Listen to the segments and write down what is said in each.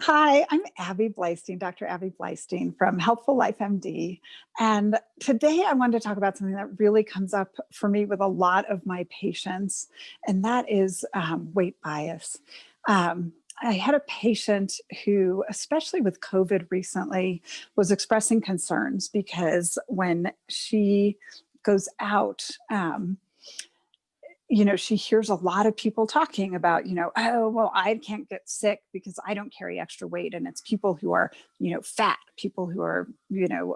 Hi, I'm Abby Bleistein, Dr. Abby Bleistein from Healthful Life MD. And today I wanted to talk about something that really comes up for me with a lot of my patients, and that is weight bias. I had a patient who, especially with COVID recently, was expressing concerns because when she goes out, she hears a lot of people talking about, oh, well, I can't get sick because I don't carry extra weight. And it's people who are, fat, people who are,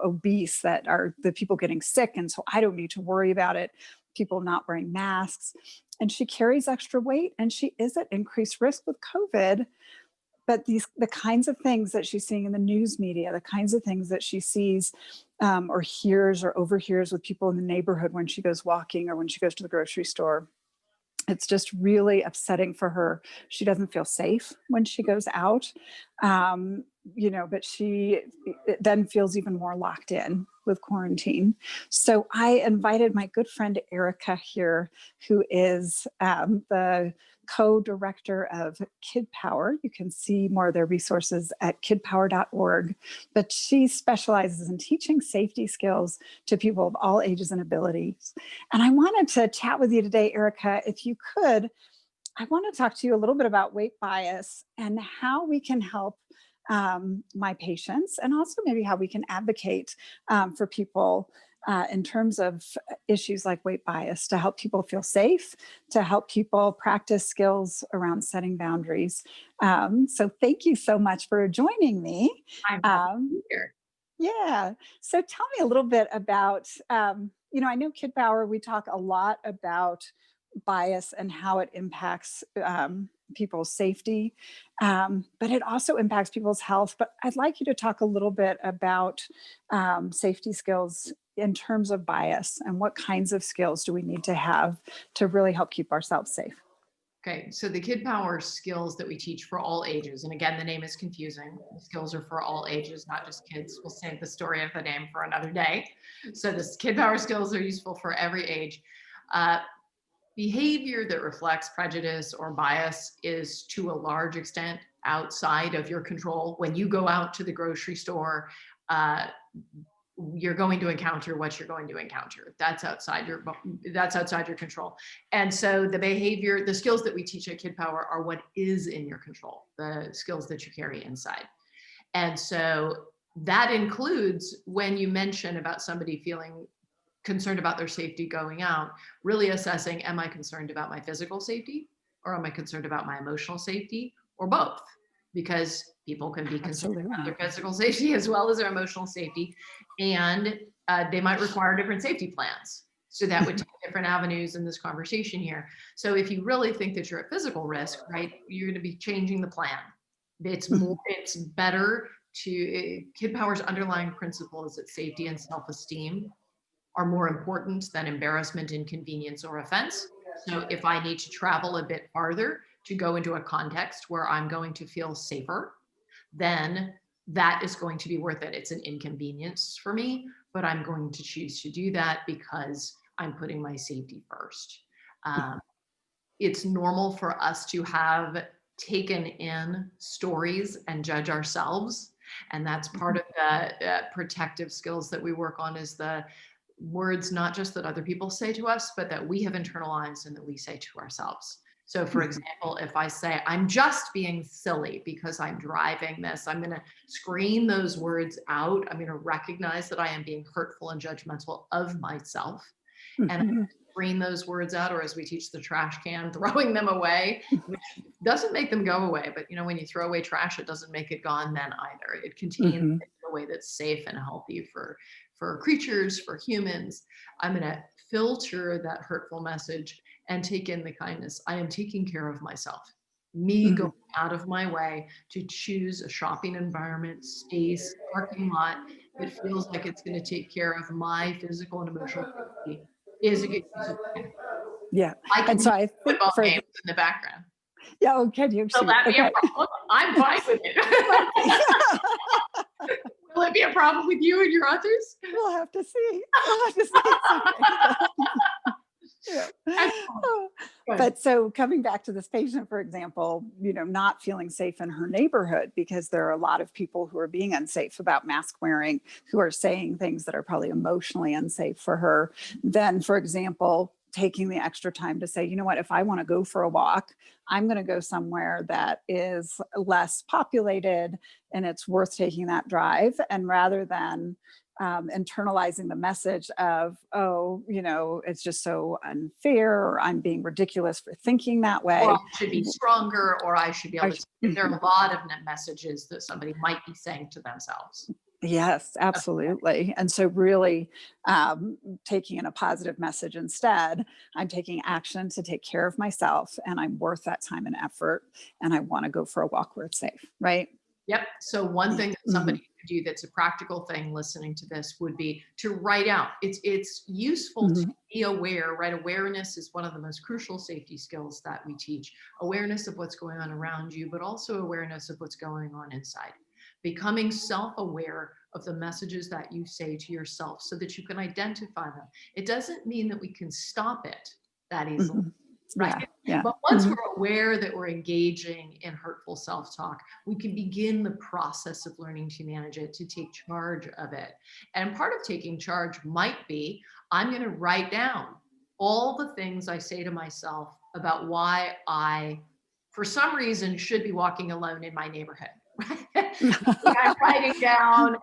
obese that are the people getting sick. And so I don't need to worry about it. People not wearing masks. And she carries extra weight and she is at increased risk with COVID. But the kinds of things that she's seeing in the news media, the kinds of things that she sees or hears or overhears with people in the neighborhood when she goes walking or when she goes to the grocery store, it's just really upsetting for her. She doesn't feel safe when she goes out, but she then feels even more locked in with quarantine. So I invited my good friend Erika here, who is the co-director of Kidpower. You can see more of their resources at kidpower.org, but she specializes in teaching safety skills to people of all ages and abilities. And I wanted to chat with you today, Erika, if you could. I want to talk to you a little bit about weight bias and how we can help my patients, and also maybe how we can advocate for people in terms of issues like weight bias, to help people feel safe, to help people practice skills around setting boundaries. So thank you so much for joining me. I'm happy to be here. Yeah. So tell me a little bit about, I know Kid Power, we talk a lot about bias and how it impacts people's safety, but it also impacts people's health. But I'd like you to talk a little bit about safety skills in terms of bias and what kinds of skills do we need to have to really help keep ourselves safe. Okay, so the Kid Power skills that we teach for all ages, and again, the name is confusing. The skills are for all ages, not just kids. We'll save the story of the name for another day. So the Kid Power skills are useful for every age. Behavior that reflects prejudice or bias is to a large extent outside of your control. When you go out to the grocery store, you're going to encounter what you're going to encounter. That's outside your control. And so the skills that we teach at Kid Power are what is in your control, the skills that you carry inside. And so that includes, when you mention about somebody feeling concerned about their safety going out, really assessing, am I concerned about my physical safety, or am I concerned about my emotional safety, or both? Because people can be concerned about their physical safety as well as their emotional safety, and they might require different safety plans. So that would take different avenues in this conversation here. So if you really think that you're at physical risk, right, you're going to be changing the plan. It's better to, Kid Power's underlying principle is that safety and self-esteem are more important than embarrassment, inconvenience, or offense. So if I need to travel a bit farther to go into a context where I'm going to feel safer, then that is going to be worth it. It's an inconvenience for me, but I'm going to choose to do that because I'm putting my safety first. It's normal for us to have taken in stories and judge ourselves. And that's part of the protective skills that we work on, is the words, not just that other people say to us, but that we have internalized and that we say to ourselves. So for example, if I say, I'm just being silly because I'm driving this, I'm going to screen those words out. I'm going to recognize that I am being hurtful and judgmental of myself. And I'm going to screen those words out, or as we teach the trash can, throwing them away, which doesn't make them go away. But when you throw away trash, it doesn't make it gone then either. It contains it in a way that's safe and healthy for creatures, for humans. I'm going to filter that hurtful message and take in the kindness. I am taking care of myself. Me going out of my way to choose a shopping environment, space, parking lot that feels like it's going to take care of my physical and emotional safety is a good use of time. Yeah. I can And so use I think football for games in the background. yeah, oh, can you Will see? that be a Okay. problem? I'm fine with it. Will it be a problem with you and your others? We'll have to see. We'll have to see. Yeah. Excellent. But so coming back to this patient, for example, not feeling safe in her neighborhood because there are a lot of people who are being unsafe about mask wearing, who are saying things that are probably emotionally unsafe for her. Then, for example, taking the extra time to say, you know what, if I want to go for a walk, I'm going to go somewhere that is less populated and it's worth taking that drive. And rather than internalizing the message of, oh, it's just so unfair, or I'm being ridiculous for thinking that way. Or I should be stronger, or I should be able to. There are a lot of messages that somebody might be saying to themselves. Yes, absolutely. And so really taking in a positive message instead, I'm taking action to take care of myself and I'm worth that time and effort. And I want to go for a walk where it's safe, right? Yep. So one thing that somebody could do that's a practical thing listening to this would be to write out. It's useful to be aware, right? Awareness is one of the most crucial safety skills that we teach. Awareness of what's going on around you, but also awareness of what's going on inside. Becoming self-aware of the messages that you say to yourself so that you can identify them. It doesn't mean that we can stop it that easily. Right. Yeah. But once we're aware that we're engaging in hurtful self-talk, we can begin the process of learning to manage it, to take charge of it. And part of taking charge might be, I'm going to write down all the things I say to myself about why I, for some reason, should be walking alone in my neighborhood. I'm writing down,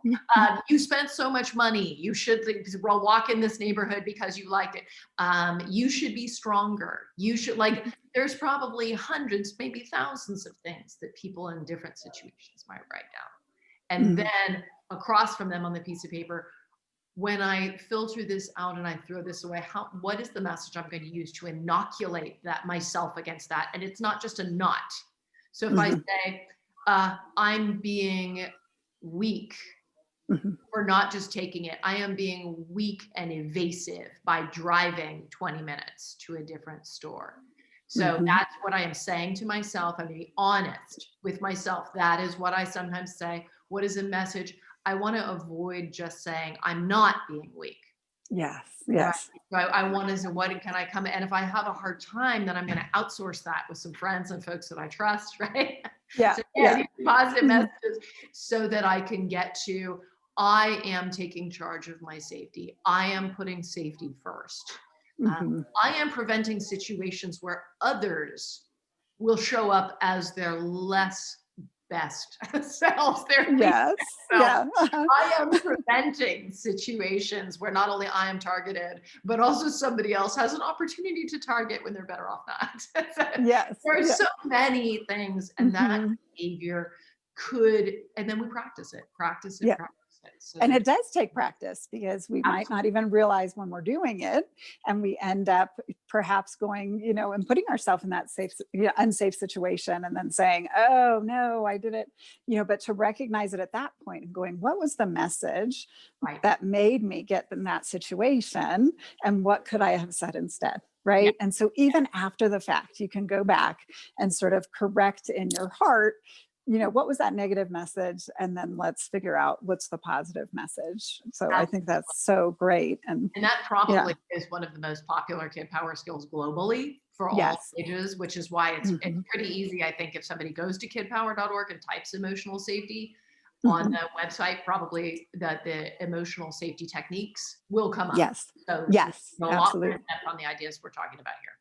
you spent so much money. You should walk in this neighborhood because you liked it. You should be stronger. You should there's probably hundreds, maybe thousands of things that people in different situations might write down. And then across from them on the piece of paper, when I filter this out and I throw this away, what is the message I'm going to use to inoculate that myself against that? And it's not just a not. So if I say, I'm being weak for not just taking it. I am being weak and evasive by driving 20 minutes to a different store. So that's what I am saying to myself. I'm being honest with myself. That is what I sometimes say. What is a message? I want to avoid just saying I'm not being weak. Yes. Right? I want to say, what can I come? And if I have a hard time, then I'm going to outsource that with some friends and folks that I trust, right? Yeah. So, positive messages so that I can get to, I am taking charge of my safety. I am putting safety first. I am preventing situations where others will show up as their less best selves. I am preventing situations where not only I am targeted, but also somebody else has an opportunity to target when they're better off not. There are so many things, and that behavior and then we practice it. So and it does take practice because we might not even realize when we're doing it, and we end up perhaps going, and putting ourselves in that unsafe situation and then saying, oh no, I did it, but to recognize it at that point and going, what was the message that made me get in that situation? And what could I have said instead? Right. Yeah. And so even after the fact, you can go back and sort of correct in your heart, what was that negative message? And then let's figure out what's the positive message. So I think that's so great. And that probably is one of the most popular Kidpower skills globally for all ages, which is why it's pretty easy. I think if somebody goes to kidpower.org and types emotional safety on the website, probably the emotional safety techniques will come up. So a lot more depth on the ideas we're talking about here.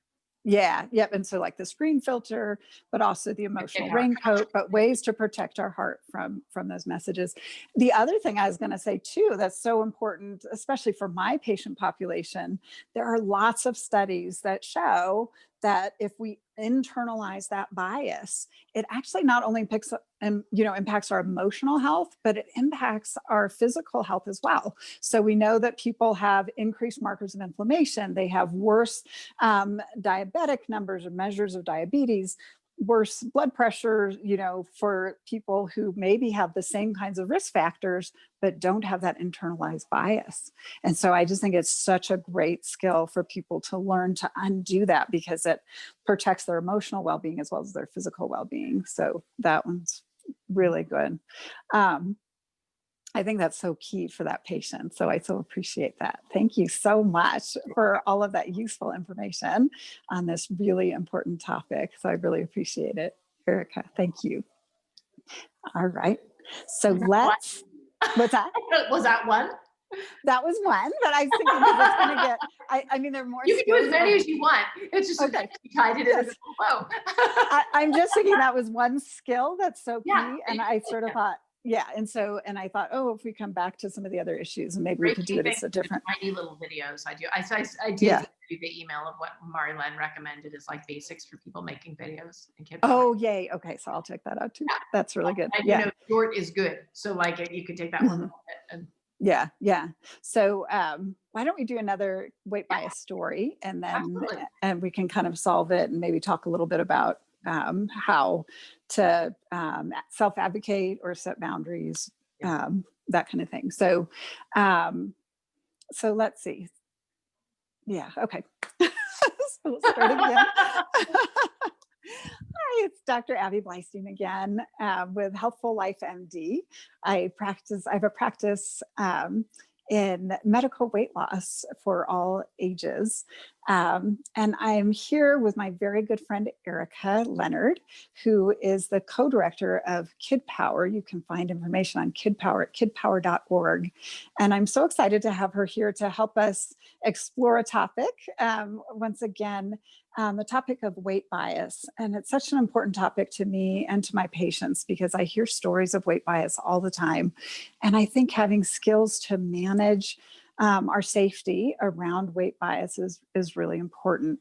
Yeah. Yep. And so like the screen filter, but also the emotional raincoat, but ways to protect our heart from those messages. The other thing I was going to say too, that's so important, especially for my patient population, there are lots of studies that show that if we internalize that bias, it actually not only impacts our emotional health, but it impacts our physical health as well. So we know that people have increased markers of inflammation. They have worse diabetic numbers or measures of diabetes, worse blood pressure, for people who maybe have the same kinds of risk factors, but don't have that internalized bias. And so I just think it's such a great skill for people to learn to undo that, because it protects their emotional well-being as well as their physical well-being. So that one's really good. I think that's so key for that patient. So I so appreciate that. Thank you so much for all of that useful information on this really important topic. So I really appreciate it, Erika. Thank you. All right. So let's, what's that? Was that one? That was one, but I was thinking because it's going to get, I mean, there are more You can do as skills. many as you want. It's just Okay. you tied it in Yes. as a flow. I'm just thinking that was one skill that's so key. Yeah. And I sort of thought, yeah. And I thought, oh, if we come back to some of the other issues and maybe we could do it as a different. Tiny little videos. I did Yeah. do the email of what Marilyn recommended as like basics for people making videos. And Oh, yay. Okay. So I'll check that out too. Yeah. That's really good. And Yeah. short is good. So like you could take that one and yeah. Yeah. So why don't we do another weight bias story and then and we can kind of solve it and maybe talk a little bit about how to self-advocate or set boundaries, that kind of thing. So so let's see. Yeah. Okay. So we'll start again. Hi, it's Dr. Abby Bleistein again with Healthful Life MD. I have a practice in medical weight loss for all ages. And I'm here with my very good friend, Erika Leonard, who is the co-director of Kidpower. You can find information on Kidpower at kidpower.org. And I'm so excited to have her here to help us explore a topic. Once again, the topic of weight bias. And it's such an important topic to me and to my patients because I hear stories of weight bias all the time. And I think having skills to manage our safety around weight bias is really important.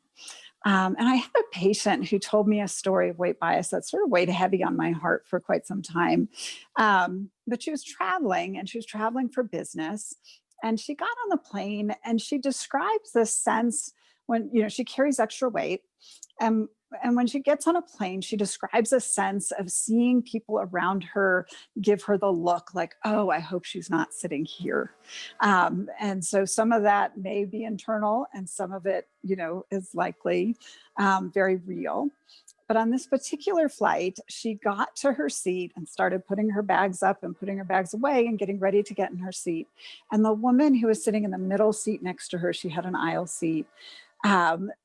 And I had a patient who told me a story of weight bias that sort of weighed heavy on my heart for quite some time. But she was traveling for business. And she got on the plane and she describes this sense when, she carries extra weight. And when she gets on a plane, she describes a sense of seeing people around her give her the look like, oh, I hope she's not sitting here. And so some of that may be internal and some of it, is likely very real. But on this particular flight, she got to her seat and started putting her bags up and putting her bags away and getting ready to get in her seat. And the woman who was sitting in the middle seat next to her, she had an aisle seat,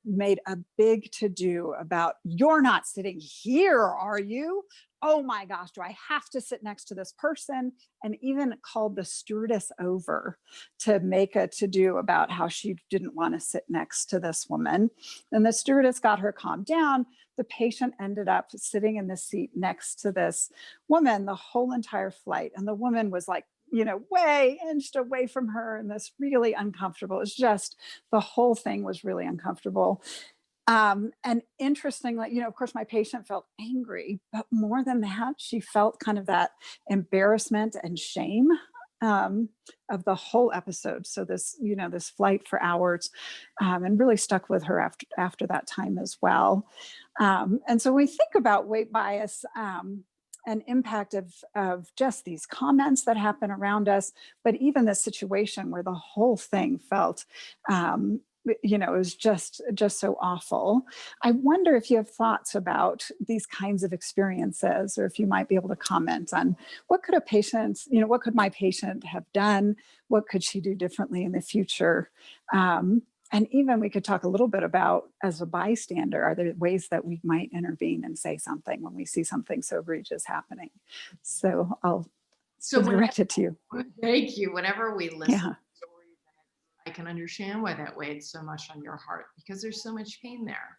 made a big to-do about, you're not sitting here, are you? Oh my gosh, do I have to sit next to this person? And even called the stewardess over to make a to-do about how she didn't want to sit next to this woman. And the stewardess got her calmed down. The patient ended up sitting in the seat next to this woman the whole entire flight. And the woman was like, way inched away from her and this really uncomfortable. It's just, the whole thing was really uncomfortable. And interestingly, of course, my patient felt angry, but more than that, she felt kind of that embarrassment and shame of the whole episode. So this, this flight for hours, and really stuck with her after that time as well. And so when we think about weight bias, an impact of just these comments that happen around us, but even the situation where the whole thing felt, it was just so awful. I wonder if you have thoughts about these kinds of experiences, or if you might be able to comment on what could what could my patient have done? What could she do differently in the future? And even we could talk a little bit about, as a bystander, are there ways that we might intervene and say something when we see something so egregious happening? So I'll direct it to you. Thank you. Whenever we listen to stories, I can understand why that weighed so much on your heart, because there's so much pain there,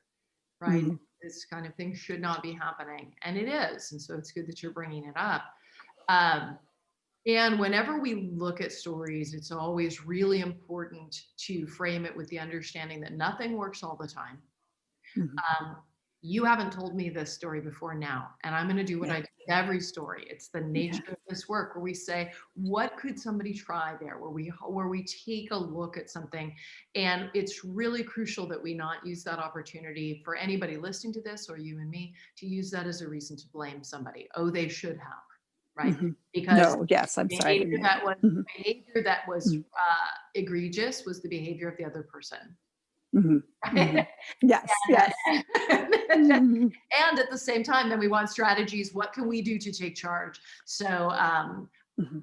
right? Mm-hmm. This kind of thing should not be happening. And it is. And so it's good that you're bringing it up. And whenever we look at stories, it's always really important to frame it with the understanding that nothing works all the time. Mm-hmm. You haven't told me this story before now, and I'm going to do what I do with every story. It's the nature of this work where we say, what could somebody try there? Where we take a look at something. And it's really crucial that we not use that opportunity for anybody listening to this, or you and me, to use that as a reason to blame somebody. Oh, they should have. Right? Mm-hmm. Because behavior that was egregious was the behavior of the other person. Mm-hmm. Mm-hmm. Yes. Yes. And at the same time, then we want strategies. What can we do to take charge? So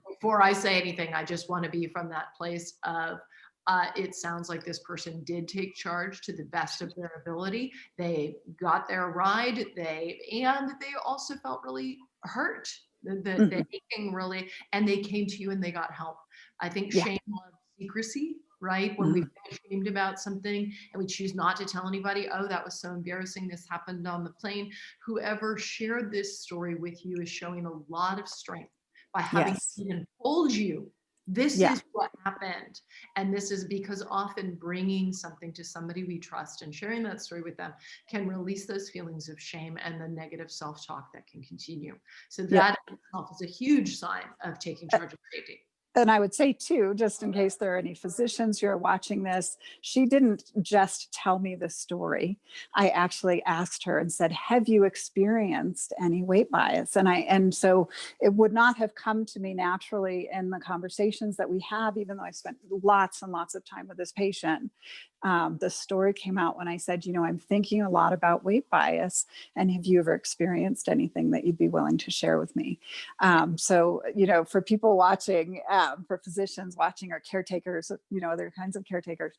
Before I say anything, I just want to be from that place of, it sounds like this person did take charge to the best of their ability. They got their ride. And they also felt really hurt. The aching really, and they came to you and they got help. I think Yeah. shame loves secrecy, right? When we feel ashamed about something and we choose not to tell anybody, oh, that was so embarrassing, this happened on the plane. Whoever shared this story with you is showing a lot of strength by having Yes. even told you this Yeah. is what happened. And this is because often bringing something to somebody we trust and sharing that story with them can release those feelings of shame and the negative self-talk that can continue. So Yeah. that in itself is a huge sign of taking charge of safety. And I would say too, just in case there are any physicians who are watching this, she didn't just tell me the story. I actually asked her and said, have you experienced any weight bias? And so it would not have come to me naturally in the conversations that we have, even though I spent lots and lots of time with this patient. The story came out when I said, I'm thinking a lot about weight bias. And have you ever experienced anything that you'd be willing to share with me? So, for people watching, for physicians watching or caretakers, other kinds of caretakers,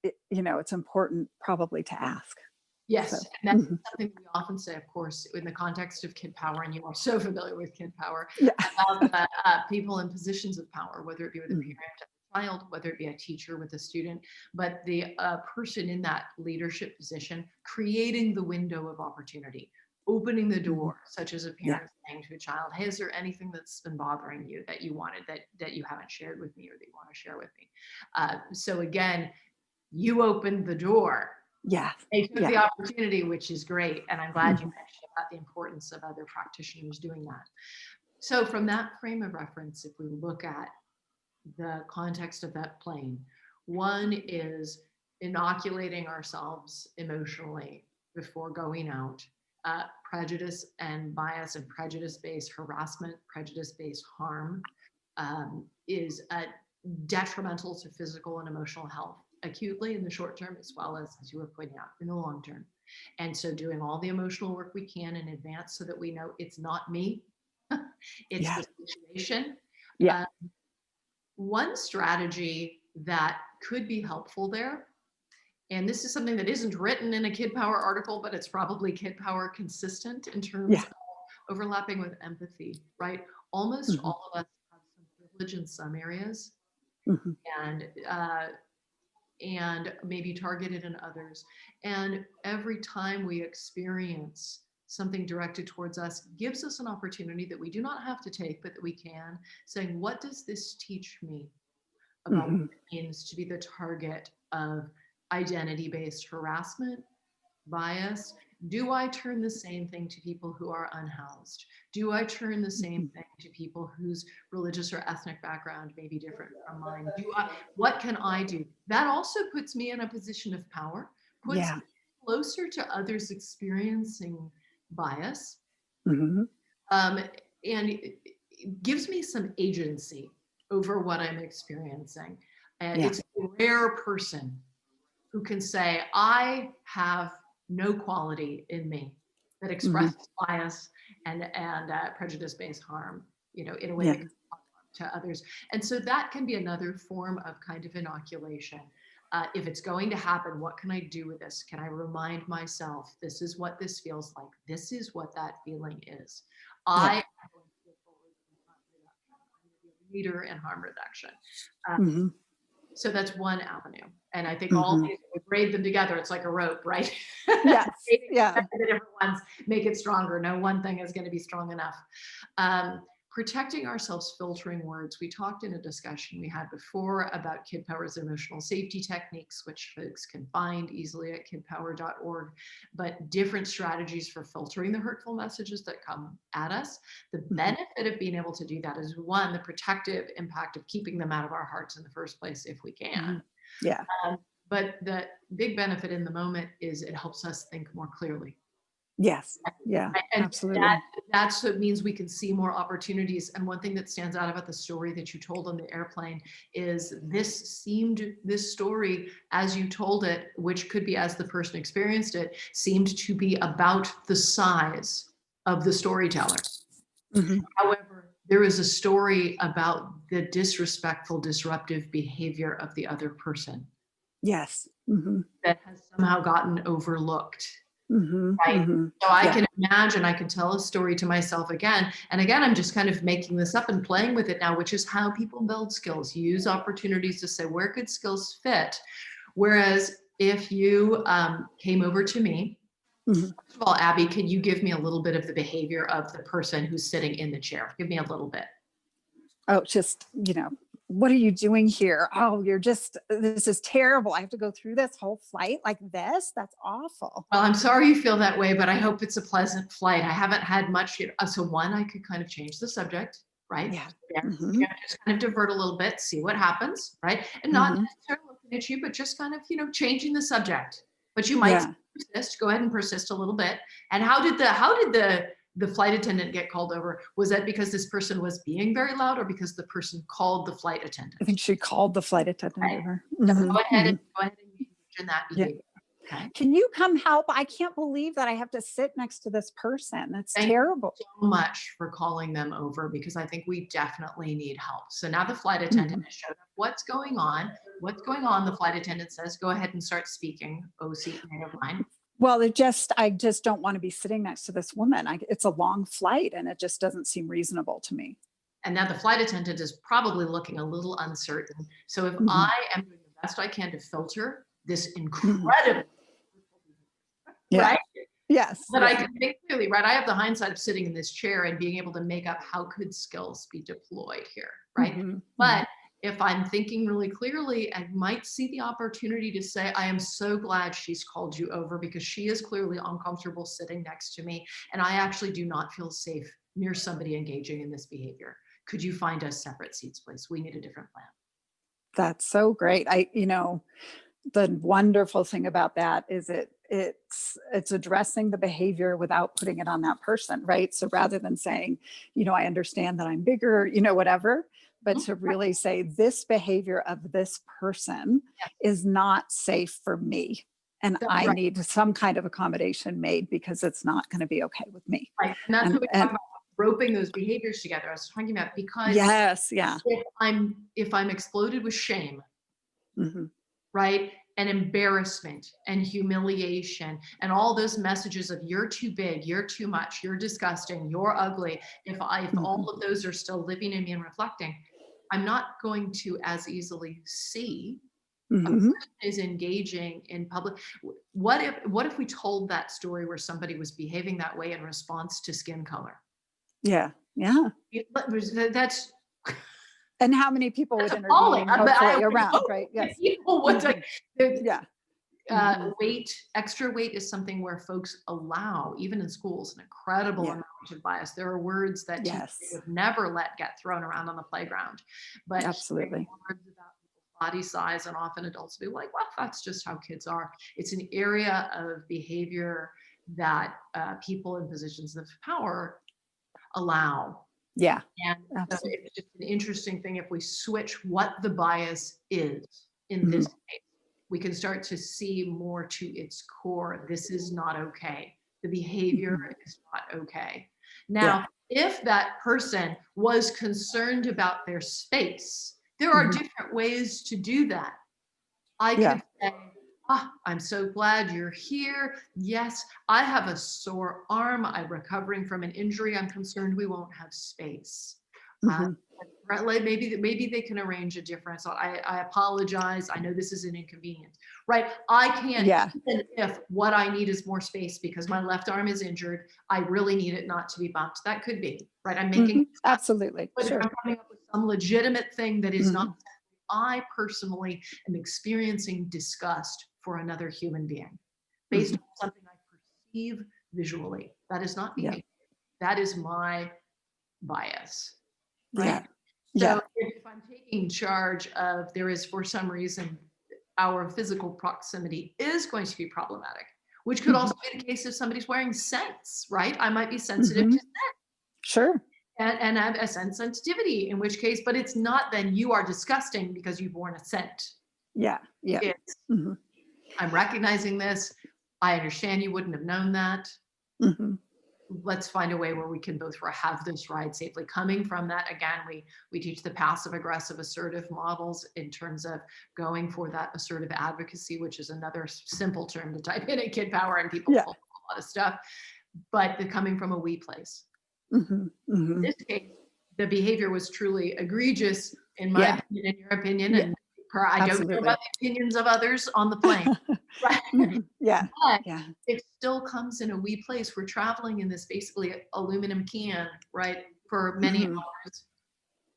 it's important probably to ask. Yes, So, and that's something we often say, of course, in the context of Kidpower, and you are so familiar with Kidpower, yeah. about the, people in positions of power, whether it be with a parent, a child, whether it be a teacher with a student, but the person in that leadership position, creating the window of opportunity, opening the door, such as a parent saying to a child, hey, is there anything that's been bothering you that you wanted that you haven't shared with me or that you want to share with me? So again, you opened the door. Yeah. They took the opportunity, which is great. And I'm glad you mentioned about the importance of other practitioners doing that. So from that frame of reference, if we look at the context of that plane, one is inoculating ourselves emotionally before going out. Prejudice and bias and prejudice-based harassment, prejudice-based harm is detrimental to physical and emotional health, acutely in the short term, as well as you were pointing out, in the long term. And so doing all the emotional work we can in advance so that we know it's not me, it's the situation. Yeah. One strategy that could be helpful there, and this is something that isn't written in a Kidpower article, but it's probably Kidpower consistent in terms of overlapping with empathy, right? Almost all of us have some privilege in some areas, and maybe targeted in others. And every time we experience something directed towards us gives us an opportunity that we do not have to take, but that we can, saying, what does this teach me about what it means to be the target of identity-based harassment, bias? Do I turn the same thing to people who are unhoused? Do I turn the same thing to people whose religious or ethnic background may be different from mine? What can I do? That also puts me in a position of power, puts me closer to others experiencing bias, and it gives me some agency over what I'm experiencing. It's a rare person who can say, I have no quality in me that expresses bias and prejudice-based harm, in a way that can to others. And so that can be another form of kind of inoculation. If it's going to happen, what can I do with this? Can I remind myself, this is what this feels like. This is what that feeling is. I am going to go forward in harm reduction. I'm going to be a leader in harm reduction. So that's one avenue. And I think all these, we braid them together, it's like a rope, right? Yes. The different ones make it stronger. No one thing is going to be strong enough. Protecting ourselves, filtering words. We talked in a discussion we had before about Kidpower's emotional safety techniques, which folks can find easily at kidpower.org, but different strategies for filtering the hurtful messages that come at us. The benefit of being able to do that is, one, the protective impact of keeping them out of our hearts in the first place if we can. But the big benefit in the moment is it helps us think more clearly. Yes. Yeah, and absolutely. That's what means we can see more opportunities. And one thing that stands out about the story that you told on the airplane is this story, as you told it, which could be as the person experienced it, seemed to be about the size of the storyteller. However, there is a story about the disrespectful, disruptive behavior of the other person Yes. that has somehow gotten overlooked. Mm-hmm. Right. Mm-hmm. So I Yeah. can imagine I could tell a story to myself again. And again, I'm just kind of making this up and playing with it now, which is how people build skills. You use opportunities to say, where could skills fit? Whereas if you came over to me, Mm-hmm. first of all, Abby, can you give me a little bit of the behavior of the person who's sitting in the chair? Give me a little bit. Oh, just, what are you doing here? Oh, this is terrible. I have to go through this whole flight like this. That's awful. Well, I'm sorry you feel that way, but I hope it's a pleasant flight. I haven't had much yet. So one, I could kind of change the subject, right? Yeah. Yeah. Mm-hmm. Just kind of divert a little bit, see what happens, right? And not Mm-hmm. necessarily looking at you, but just kind of, changing the subject. But you might Yeah. persist. Go ahead and persist a little bit. And how did the flight attendant get called over? Was that because this person was being very loud, or because the person called the flight attendant? I think she called the flight attendant Okay. over. So Mm-hmm. go ahead and Mm-hmm. engage in that Yeah. behavior. Okay. Can you come help? I can't believe that I have to sit next to this person. That's Thank you terrible. so much for calling them over, because I think we definitely need help. So now the flight attendant has showed up. What's going on? What's going on? The flight attendant says, go ahead and start speaking. Oh, seat of mine. Well, I just don't want to be sitting next to this woman. It's a long flight and it just doesn't seem reasonable to me. And now the flight attendant is probably looking a little uncertain. So if Mm-hmm. I am doing the best I can to filter this incredible, Yeah. right? Yes. But Yeah. I can think clearly, right? I have the hindsight of sitting in this chair and being able to make up how could skills be deployed here, right? Mm-hmm. But if I'm thinking really clearly, I might see the opportunity to say, I am so glad she's called you over, because she is clearly uncomfortable sitting next to me. And I actually do not feel safe near somebody engaging in this behavior. Could you find us separate seats, please? We need a different plan. That's so great. The wonderful thing about that is it's addressing the behavior without putting it on that person, right? So rather than saying, I understand that I'm bigger, whatever, but to really say this behavior of this person is not safe for me. And That's I right. need some kind of accommodation made because it's not going to be okay with me. Right. And that's what we talk about, roping those behaviors together. I was talking about, because yes, yeah. if I'm exploded with shame, Mm-hmm. right, and embarrassment and humiliation and all those messages of you're too big, you're too much, you're disgusting, you're ugly, if all of those are still living in me and reflecting, I'm not going to as easily see a person is engaging in public. What if we told that story where somebody was behaving that way in response to skin color? Yeah. Yeah. That's And how many people would appalling. intervene, hopefully, around, right? Yes. People would Yeah. Extra weight is something where folks allow, even in schools, an incredible amount of bias. There are words that teachers would never let get thrown around on the playground, but absolutely, words about people's body size, and often adults will be like, well, that's just how kids are. It's an area of behavior that people in positions of power allow. Yeah. And so it's just an interesting thing. If we switch what the bias is in this case, we can start to see more to its core. This is not okay. The behavior is not okay. Now, if that person was concerned about their space, there are different ways to do that. I could say, I'm so glad you're here. Yes, I have a sore arm. I'm recovering from an injury. I'm concerned we won't have space. Maybe they can arrange a difference. I apologize. I know this is an inconvenience, right? I can't, even if what I need is more space because my left arm is injured, I really need it not to be bumped. That could be, right? I'm making absolutely. But if I'm coming up with some legitimate thing that is not, I personally am experiencing disgust for another human being based on something I perceive visually. That is not behavior. That is my bias, right? So if I'm taking charge of, there is for some reason, our physical proximity is going to be problematic, which could also be the case if somebody's wearing scents, right? I might be sensitive to scent. Sure. And have a scent sensitivity, in which case, but it's not then you are disgusting because you've worn a scent. Yeah. It's, I'm recognizing this. I understand you wouldn't have known that. let's find a way where we can both have this ride safely. Coming from that, again, we teach the passive aggressive assertive models in terms of going for that assertive advocacy, which is another simple term to type in at Kidpower, and people Yeah. pull a lot of stuff, but the coming from a we place. Mm-hmm. Mm-hmm. In this case, the behavior was truly egregious, in my Yeah. opinion, in your opinion, Yeah. and I don't know Absolutely. about the opinions of others on the plane, right? Mhm. Yeah. But Yeah. it still comes in a wee place. We're traveling in this basically aluminum can, right, for many Mhm. hours.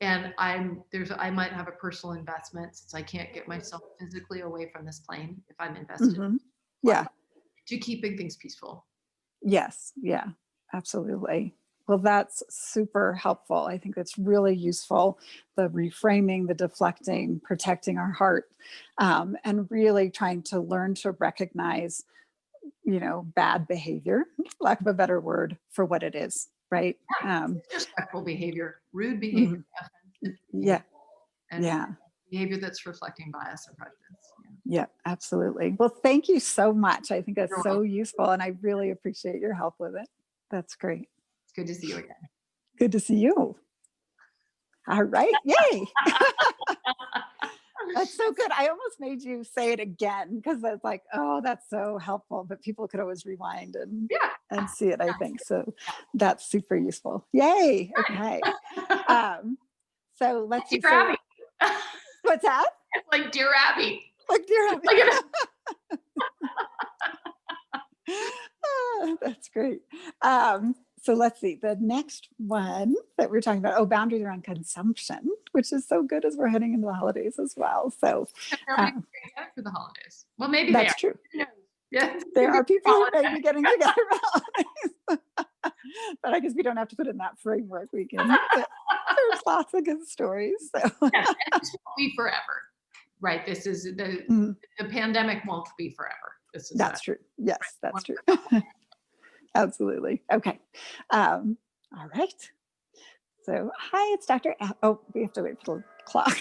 And I might have a personal investment since I can't get myself physically away from this plane if I'm invested Mhm. Yeah. to keeping things peaceful. Yes. Yeah. Absolutely. Well, that's super helpful. I think that's really useful. The reframing, the deflecting, protecting our heart, and really trying to learn to recognize, bad behavior, lack of a better word, for what it is, right? Disrespectful behavior, rude behavior, Mhm. offensive Yeah. behavior, and Yeah. behavior that's reflecting bias and prejudice. Yeah. Yeah, absolutely. Well, thank you so much. I think that's You're so welcome. useful, and I really appreciate your help with it. That's great. It's good to see you again. Good to see you. All right. Yay. That's so good. I almost made you say it again because I was like, oh, that's so helpful. But people could always rewind and see it, I think. So that's super useful. Yay. Okay. Um, so let's see. Dear Abby. So what's that? It's like Dear Abby. Like, dear Abby. Look at That's great. So let's see. The next one that we're talking about, boundaries around consumption, which is so good as we're heading into the holidays as well. So nobody's together for the holidays. Well, maybe they that's are. true. Who knows? Yeah. There are people who may be getting together for holidays, but I guess we don't have to put it in that framework. We can. There's lots of good stories. So. Yes, and this won't be forever, right? This is Mhm. the pandemic won't be forever. This is That's true. Yes, right, that's true. Absolutely. Okay. All right. So, hi, it's Dr. We have to wait for the clock.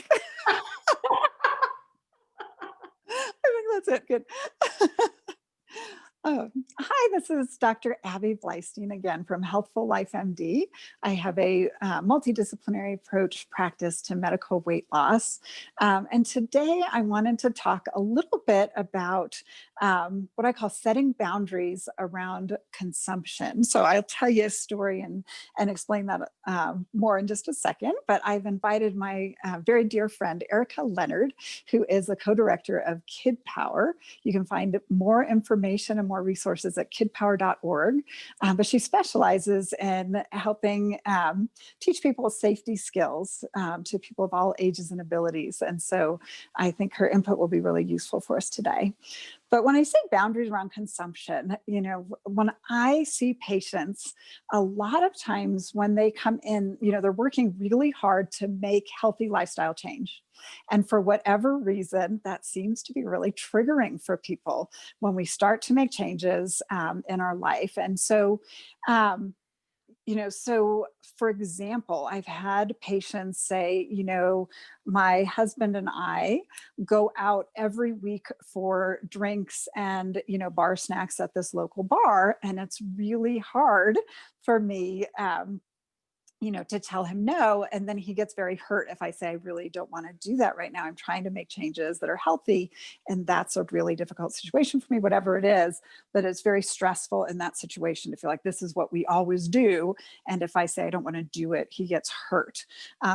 I think that's it. Good. Hi, this is Dr. Abby Bleistein again from Healthful Life MD. I have a multidisciplinary approach practice to medical weight loss. And today I wanted to talk a little bit about what I call setting boundaries around consumption. So I'll tell you a story and explain that more in just a second. But I've invited my very dear friend, Erika Leonard, who is the co-director of Kidpower. You can find more information and more resources at kidpower.org. But she specializes in helping teach people safety skills to people of all ages and abilities. And so I think her input will be really useful for us today. But when I say boundaries around consumption, when I see patients, a lot of times when they come in, they're working really hard to make healthy lifestyle change. And for whatever reason, that seems to be really triggering for people when we start to make changes in our life. And so, so for example, I've had patients say, my husband and I go out every week for drinks and, bar snacks at this local bar. And it's really hard for me, to tell him no. And then he gets very hurt if I say, I really don't want to do that right now. I'm trying to make changes that are healthy. And that's a really difficult situation for me, whatever it is. But it's very stressful in that situation to feel like this is what we always do. And if I say I don't want to do it, he gets hurt.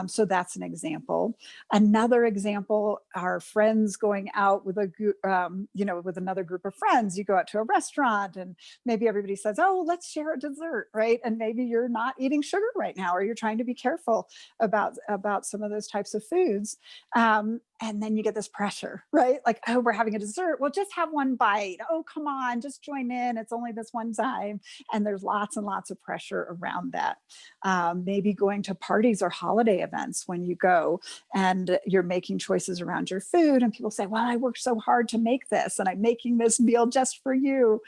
So that's an example. Another example are friends going out with a group, with another group of friends. You go out to a restaurant and maybe everybody says, oh, let's share a dessert, right? And maybe you're not eating sugar right now, or you're trying to be careful about some of those types of foods. And then you get this pressure, right? Like, oh, we're having a dessert. Well, just have one bite. Oh, come on, just join in. It's only this one time. And there's lots and lots of pressure around that. Maybe going to parties or holiday events when you go and you're making choices around your food and people say, well, I worked so hard to make this and I'm making this meal just for you.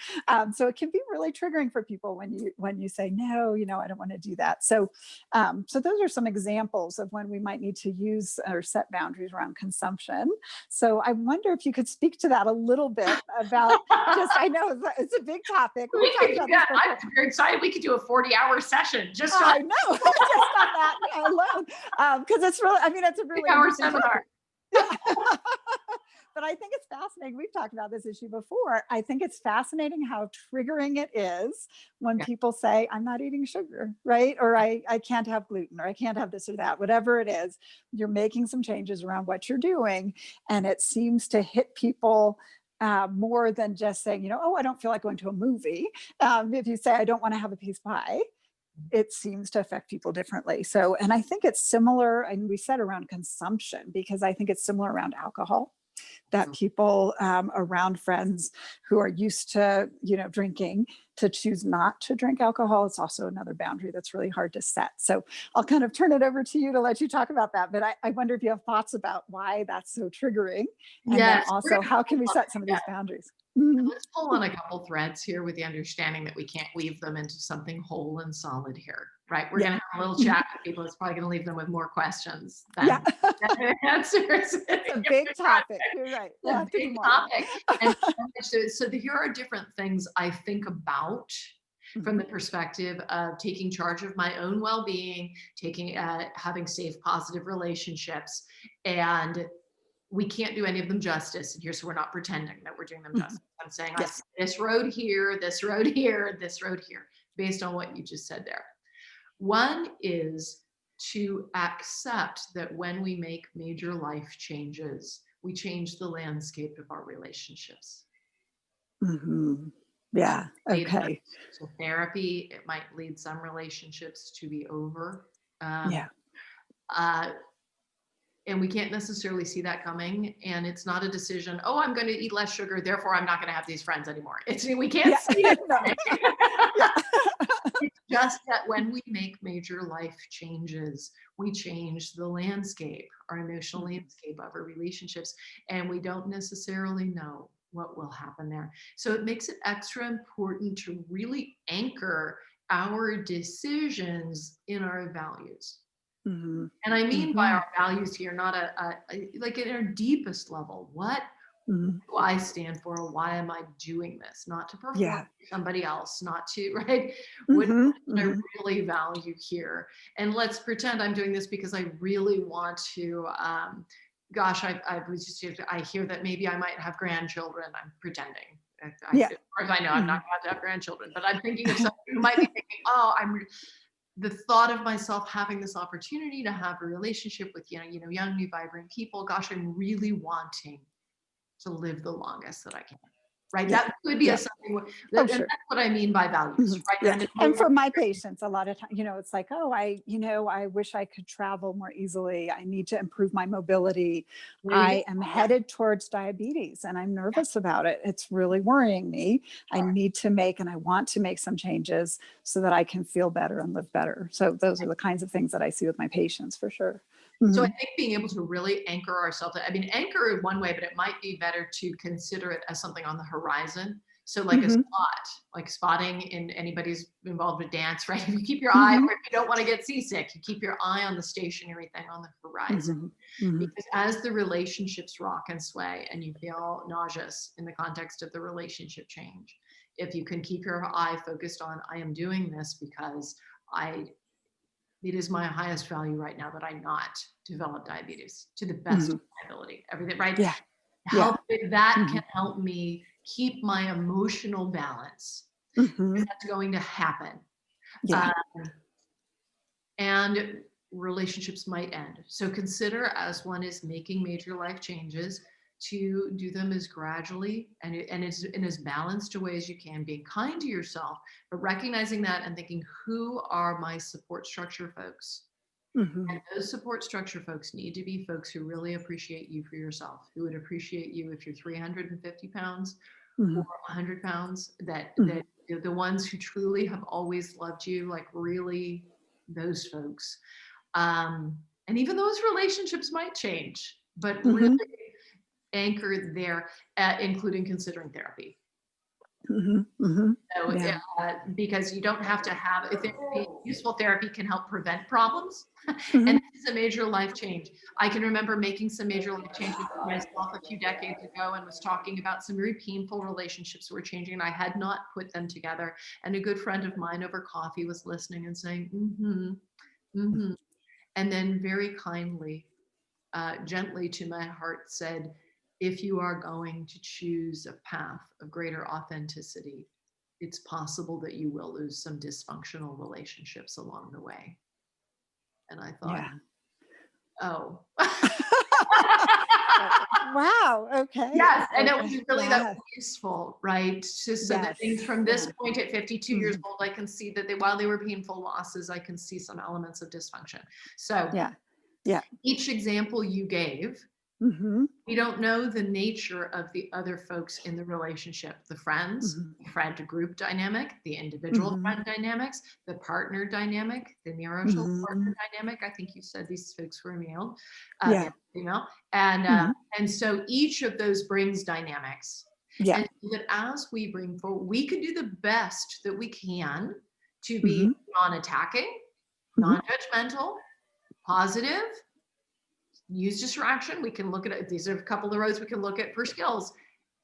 So it can be really triggering for people when you say, no, I don't want to do that. So those are some examples of when we might need to use or set boundaries around consumption. consumption. So I wonder if you could speak to that a little bit about just, I know it's a big topic. We We've talked could do about this that. before. I'm very excited. We could do a 40-hour session just on I know, just on that alone, because it's really, I mean, it's a really 3-hour interesting seminar. topic. Yeah. But I think it's fascinating. We've talked about this issue before. I think it's fascinating how triggering it is when Yeah. people say, I'm not eating sugar, right? Or I can't have gluten, or I can't have this or that, whatever it is. You're making some changes around what you're doing. And it seems to hit people more than just saying, you know, oh, I don't feel like going to a movie. If you say, I don't want to have a piece of pie, it seems to affect people differently. So, and I think it's similar, and we said around consumption, because I think it's similar around alcohol, that people around friends who are used to, you know, drinking, to choose not to drink alcohol. It's also another boundary that's really hard to set. So I'll kind of turn it over to you to let you talk about that. But I wonder if you have thoughts about why that's so triggering. And then Yes, also, how can we set some of these boundaries? Mhm. let's pull on a couple threads here with the understanding that we can't weave them into something whole and solid here, right? We're Yeah. going to have a little chat with people. It's probably going to leave them with more questions than, Yeah. than answers. It's a big topic. You're right. We'll have to do Big more. topic. And so here are different things I think about from the perspective of taking charge of my own well-being, having safe, positive relationships, and we can't do any of them justice. And here's, so we're not pretending that we're doing them justice. I'm saying, I Yes. see this road here, this road here, this road here, based on what you just said there. One is to accept that when we make major life changes, we change the landscape of our relationships. Mm-hmm. Yeah. Okay. So therapy, it might lead some relationships to be over. Yeah. And we can't necessarily see that coming. And it's not a decision, oh, I'm going to eat less sugar, therefore I'm not going to have these friends anymore. We can't see it. Yeah. It's just that when we make major life changes, we change the landscape, our emotional landscape of our relationships, and we don't necessarily know what will happen there. So it makes it extra important to really anchor our decisions in our values. Mm-hmm. And I mean by our values here, not like at our deepest level, what do I stand for? Why am I doing this? Not to perform for somebody else, not to, right? What do I really value here? And let's pretend I'm doing this because I really want to, gosh, I hear that maybe I might have grandchildren. I'm pretending. Of course, I know I'm not about to have grandchildren, but I'm thinking of somebody who might be thinking, oh, the thought of myself having this opportunity to have a relationship with, young, new, vibrant people. Gosh, I'm really wanting to live the longest that I can. Right. That could be something that's what I mean by values. Right. And for my patients, a lot of times, it's like, oh, I wish I could travel more easily. I need to improve my mobility. I am headed towards diabetes and I'm nervous about it. It's really worrying me. I need to and I want to make some changes so that I can feel better and live better. So those are the kinds of things that I see with my patients for sure. So I think being able to really anchor ourselves, anchor in one way, but it might be better to consider it as something on the horizon. So like a spot, like spotting in anybody's involved with dance, right? If you keep your eye, or if you don't want to get seasick, you keep your eye on the stationary thing on the horizon. Because as the relationships rock and sway and you feel nauseous in the context of the relationship change, if you can keep your eye focused on, I am doing this because it is my highest value right now that I not develop diabetes to the best of my ability. Everything, right? Yeah. That can help me keep my emotional balance. That's going to happen. Yeah. And relationships might end. So consider, as one is making major life changes, to do them as gradually and in as balanced a way as you can, being kind to yourself, but recognizing that and thinking, who are my support structure folks? And those support structure folks need to be folks who really appreciate you for yourself, who would appreciate you if you're 350 pounds or 100 pounds, that the ones who truly have always loved you, like really those folks. And even those relationships might change, but really anchored there, including considering therapy. Mhm, mhm. So, Yeah. because you don't have to have therapy. Useful therapy can help prevent problems. And Mhm. this is a major life change. I can remember making some major life changes for myself a few decades ago and was talking about some very painful relationships were changing, and I had not put them together. And a good friend of mine over coffee was listening and saying, mm-hmm. And then very kindly, gently to my heart said, if you are going to choose a path of greater authenticity, it's possible that you will lose some dysfunctional relationships along the way. And I thought, Yeah. oh. Wow. Okay. Yes, and it Okay. was really that Yes. useful, right? Just so that Yes. things from this Yeah. point at 52 years Mhm. old, I can see that while they were painful losses, I can see some elements of dysfunction. So Yeah. Yeah. each example you gave, Mhm. we don't know the nature of the other folks in the relationship, the friends, Mhm. the friend to group dynamic, the individual Mhm. friend dynamics, the partner dynamic, the marital partner Mhm. dynamic. I think you said these folks were male, Yeah. male, female. And, uh, Mhm. and so each of those brings dynamics. Yeah. And so that as we bring forward, we can do the best that we can to be Mhm. non-attacking, Mhm. non-judgmental, positive, use distraction. We can look at it. These are a couple of roads we can look at for skills,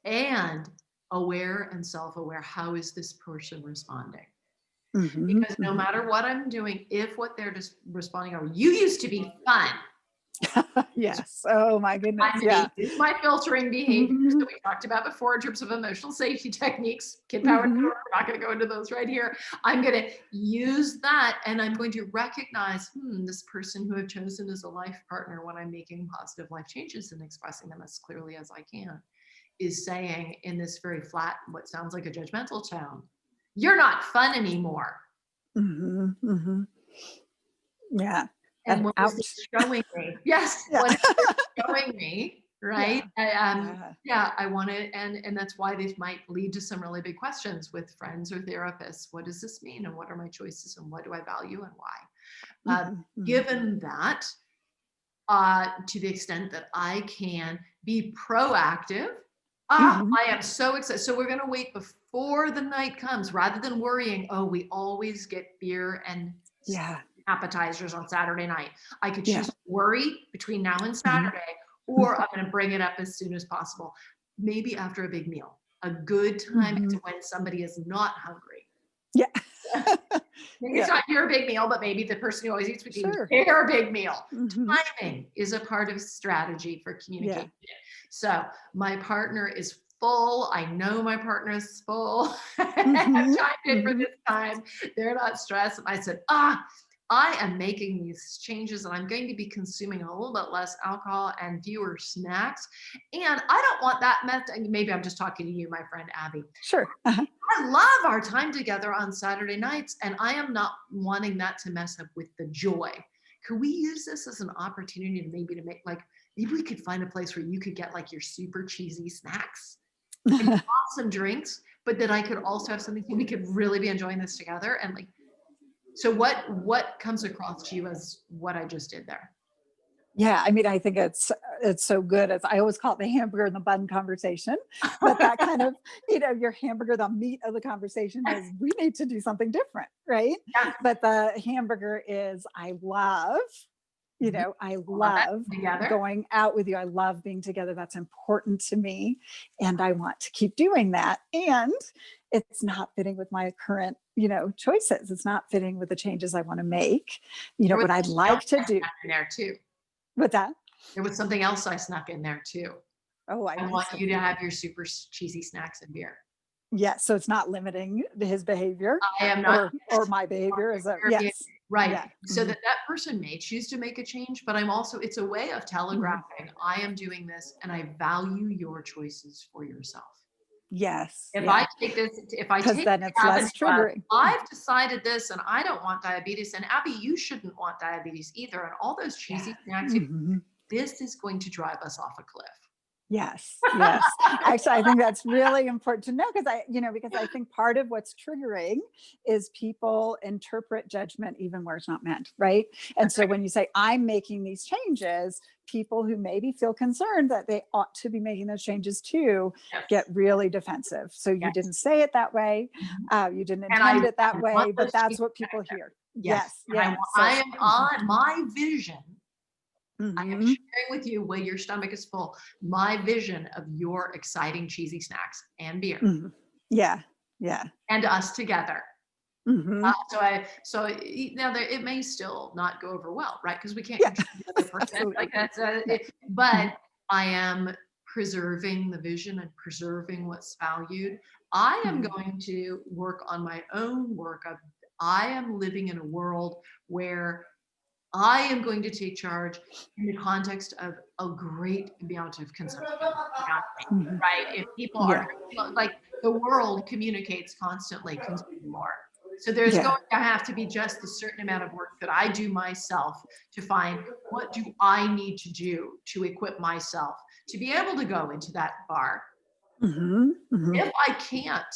and aware and self-aware. How is this person responding? Mhm. Because no Mhm. matter what I'm doing, if what they're just responding are, you used to be fun. Yes. Oh my goodness. I'm going Yeah. to use my filtering behaviors that Mhm. we talked about before in terms of emotional safety techniques. Kidpower, Mhm. we're not going to go into those right here. I'm going to use that, and I'm going to recognize, this person who I've chosen as a life partner when I'm making positive life changes and expressing them as clearly as I can, is saying in this very flat, what sounds like a judgmental tone, you're not fun anymore. Mhm. Mhm. Yeah. And what is this Ouch. showing me? Yes, Yeah. what is this showing me, right? Yeah. Yeah. Yeah, I want to, and that's why these might lead to some really big questions with friends or therapists. What does this mean, and what are my choices, and what do I value, and why? Mhm. Mhm. Given that, to the extent that I can be proactive, Mhm. I am so excited. So we're going to wait before the night comes, rather than worrying. Oh, we always get beer and Yeah. appetizers on Saturday night. I could Yeah. choose to worry between now and Mhm. Saturday, or I'm going to bring it up as soon as possible. Maybe after a big meal. A good time is Mhm. when somebody is not hungry. Yeah. Maybe it's Yeah. not your big meal, but maybe the person who always eats with you is Sure. their big meal. Mhm. Timing is a part of strategy for Yeah. communication. So my partner is full. I know my partner is full. I've Mhm. chimed in for Mhm. this time. They're not stressed. And I said, I am making these changes, and I'm going to be consuming a little bit less alcohol and fewer snacks. And I don't want that maybe I'm just talking to you, my friend Abby. Sure. Uh-huh. I love our time together on Saturday nights, and I am not wanting that to mess up with the joy. Could we use this as an opportunity to make maybe we could find a place where you could get like your super cheesy snacks and awesome drinks, but that I could also have something we could really be enjoying this together. And so what comes across to you as what I just did there? Yeah, I mean, I think it's so good. As I always call it, the hamburger and the bun conversation. But that kind of, your hamburger, the meat of the conversation is we need to do something different, right? Yeah, But the hamburger is mhm. I Love that love together. going out with you. I love being together. That's important to me. And I want to keep doing that. And it's not fitting with my current, choices. It's not fitting with the changes I want to make, There was what I'd something else like to I do snuck in there too. with that. There was something else I snuck in there too. Oh, I I want missed it. you to have your super cheesy snacks and beer. Yeah, so it's not limiting his behavior I am not or my behavior is a yes. right. Yeah. So Mhm. that person may choose to make a change, but it's a way of Mhm. telegraphing, I am doing this and I value your choices for yourself. Yes. If I Yeah. take this, if I Because take then the it's avenue less of, triggering. I've decided this and I don't want diabetes, and Abby, you shouldn't want diabetes either, and all those Yeah. cheesy snacks, Mhm. this is going to drive us off a cliff. Yes, yes. Actually, I think that's really important to know because because I think part of what's triggering is people interpret judgment even where it's not meant, right? And That's so right. when you say, I'm making these changes, people who maybe feel concerned that they ought to be making those changes too get Yes. really defensive. So you Yes. didn't say it that way, Mhm. you didn't And intend it I that want way, but those that's changes what people hear. Yes, Yes, and yeah. I So, am on my vision. I am mhm, sharing with you when your stomach is full, my vision of your exciting cheesy snacks and beer mhm. Yeah, yeah. and us together. Hmm. Now there, it may still not go over well, right? Because we can't Yeah, control the other person. Like absolutely. that's No. but Mhm, I am preserving the vision and preserving what's valued. I am mhm. going to work on my own work of I am living in a world where I am going to take charge in the context of a great amount of consumption around me, Mhm. right? If people are Yeah. like the world communicates constantly, consume more. So there's Yeah. going to have to be just a certain amount of work that I do myself to find what do I need to do to equip myself to be able to go into that bar. Mhm. Mhm. If I can't,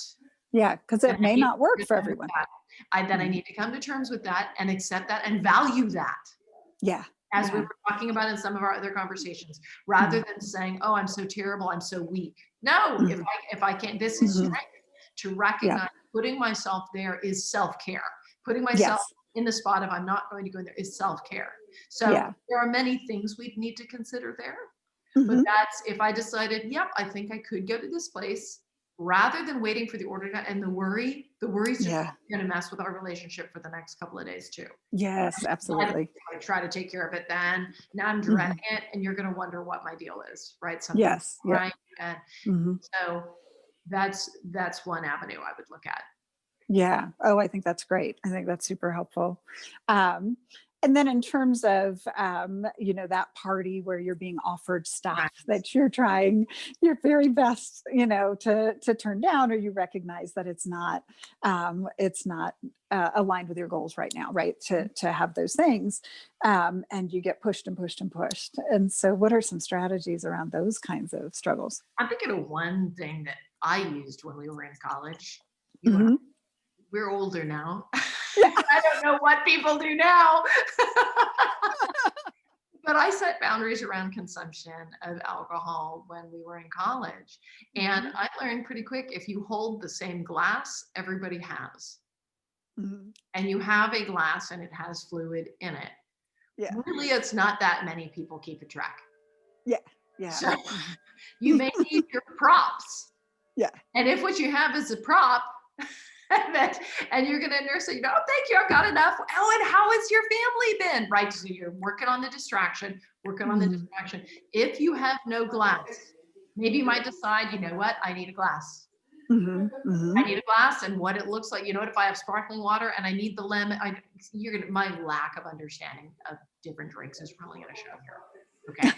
Yeah, because then it I may need not work to for come to everyone. that. I Mhm. need to come to terms with that and accept that and value that Yeah. as we Yeah. were talking about in some of our other conversations, rather Mhm. than saying, "Oh, I'm so terrible, I'm so weak." No, Mhm. if I can't, this is Mhm. strength. To Yeah. recognize putting myself there is self care. Putting myself Yes. in the spot of I'm not going to go in there is self care. So Yeah. there are many things we need to consider there. But Mhm. that's if I decided, yep, I think I could go to this place rather than waiting for the order to, and the worry's just Yeah. going to mess with our relationship for the next couple of days too. Yes, absolutely. I try to take care of it then. Now I'm dreading Mhm. it, and you're going to wonder what my deal is, right? Something Yes. Yep. right, and Mhm. so that's one avenue I would look at. Yeah. Oh, I think that's great. I think that's super helpful. Um, and then in terms of that party where you're being offered Right. stuff that you're trying your very best, to turn down, or you recognize that it's not aligned with your goals right now, right? To have those things, and you get pushed and pushed and pushed. And so, what are some strategies around those kinds of struggles? I'm thinking of one thing that I used when we were in college. You and I, Hmm. we're older now. Yeah. I don't know what people do now. But I set boundaries around consumption of alcohol when we were in college. And Hmm. I learned pretty quick if you hold the same glass, everybody has. Hmm. And you have a glass and it has fluid in it. Yeah. Really, it's not that many people keep a track. Yeah. Yeah. So Mhm. you may need your props. Yeah. And if what you have is a prop, and you're gonna nurse it, oh, thank you, I've got enough. Oh, and how has your family been? Right. So you're working on the distraction, working on the Mhm. distraction. If you have no glass, maybe you might decide, you know what, I need a glass. Mhm. I Mhm. need a glass and what it looks like. You know what, if I have sparkling water and I need the lemon, my lack of understanding of different drinks is really gonna show here. Okay.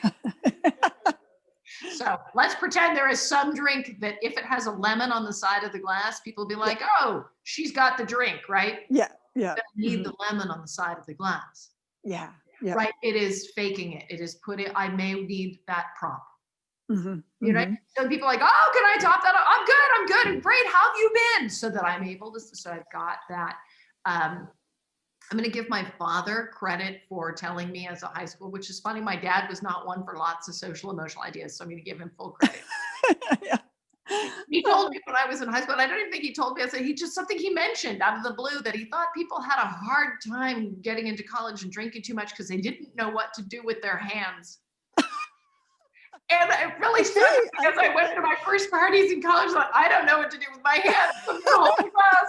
So let's pretend there is some drink that if it has a lemon on the side of the glass, people will be Yeah. like, oh, she's got the drink, right? Yeah. Yeah. But I need Mhm. the lemon on the side of the glass, Yeah. Yeah. right? It is faking it. It is I may need that prompt. Mhm. You know, Mhm. so people are like, oh, can I top that up? I'm good, great. How have you been? So that I'm able to, so I've got that. Um, I'm going to give my father credit for telling me as a high school, which is funny. My dad was not one for lots of social emotional ideas. So I'm going to give him full credit. Yeah. He told me when I was in high school, and I don't even think he told me, I said, he just something he mentioned out of the blue that he thought people had a hard time getting into college and drinking too much because they didn't know what to do with their hands. And it really I struck me see. I because I get went that. to my first parties in college. Like, I don't know what to do with my hands. I'm gonna hold the glass.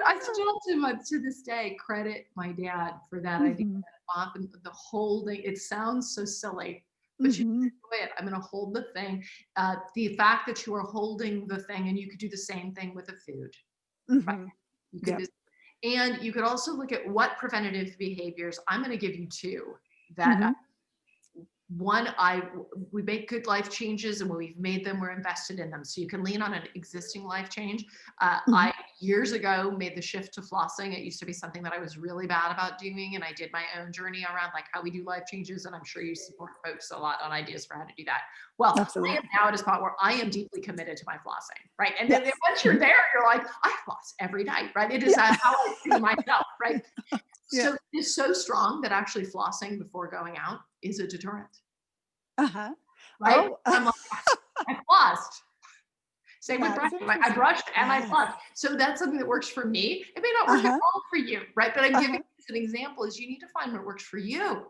I still, to this day, credit my dad for that idea. Mhm. Often the holding, it sounds so silly, but you Mhm. enjoy it. I'm going to hold the thing. The fact that you are holding the thing, and you could do the same thing with the food, right? Mhm. You could Yep. do, and you could also look at what preventative behaviors. I'm going to give you two that Mhm. we make good life changes, and when we've made them, we're invested in them. So you can lean on an existing life change. I years ago made the shift to flossing. It used to be something that I was really bad about doing, and I did my own journey around like how we do life changes. And I'm sure you support folks a lot on ideas for how to do that. Well, Absolutely. I am now at a spot where I am deeply committed to my flossing, right? And then once you're there, you're like, I floss every night, right? It is how I see myself, right? So it's so strong that actually flossing before going out is a deterrent. Uh-huh. Right? Oh. I'm like, I flossed. Same with That's brushing. I brushed and I flossed. So that's something that works for me. It may not work at all for you, right? But I'm giving you an example is you need to find what works for you.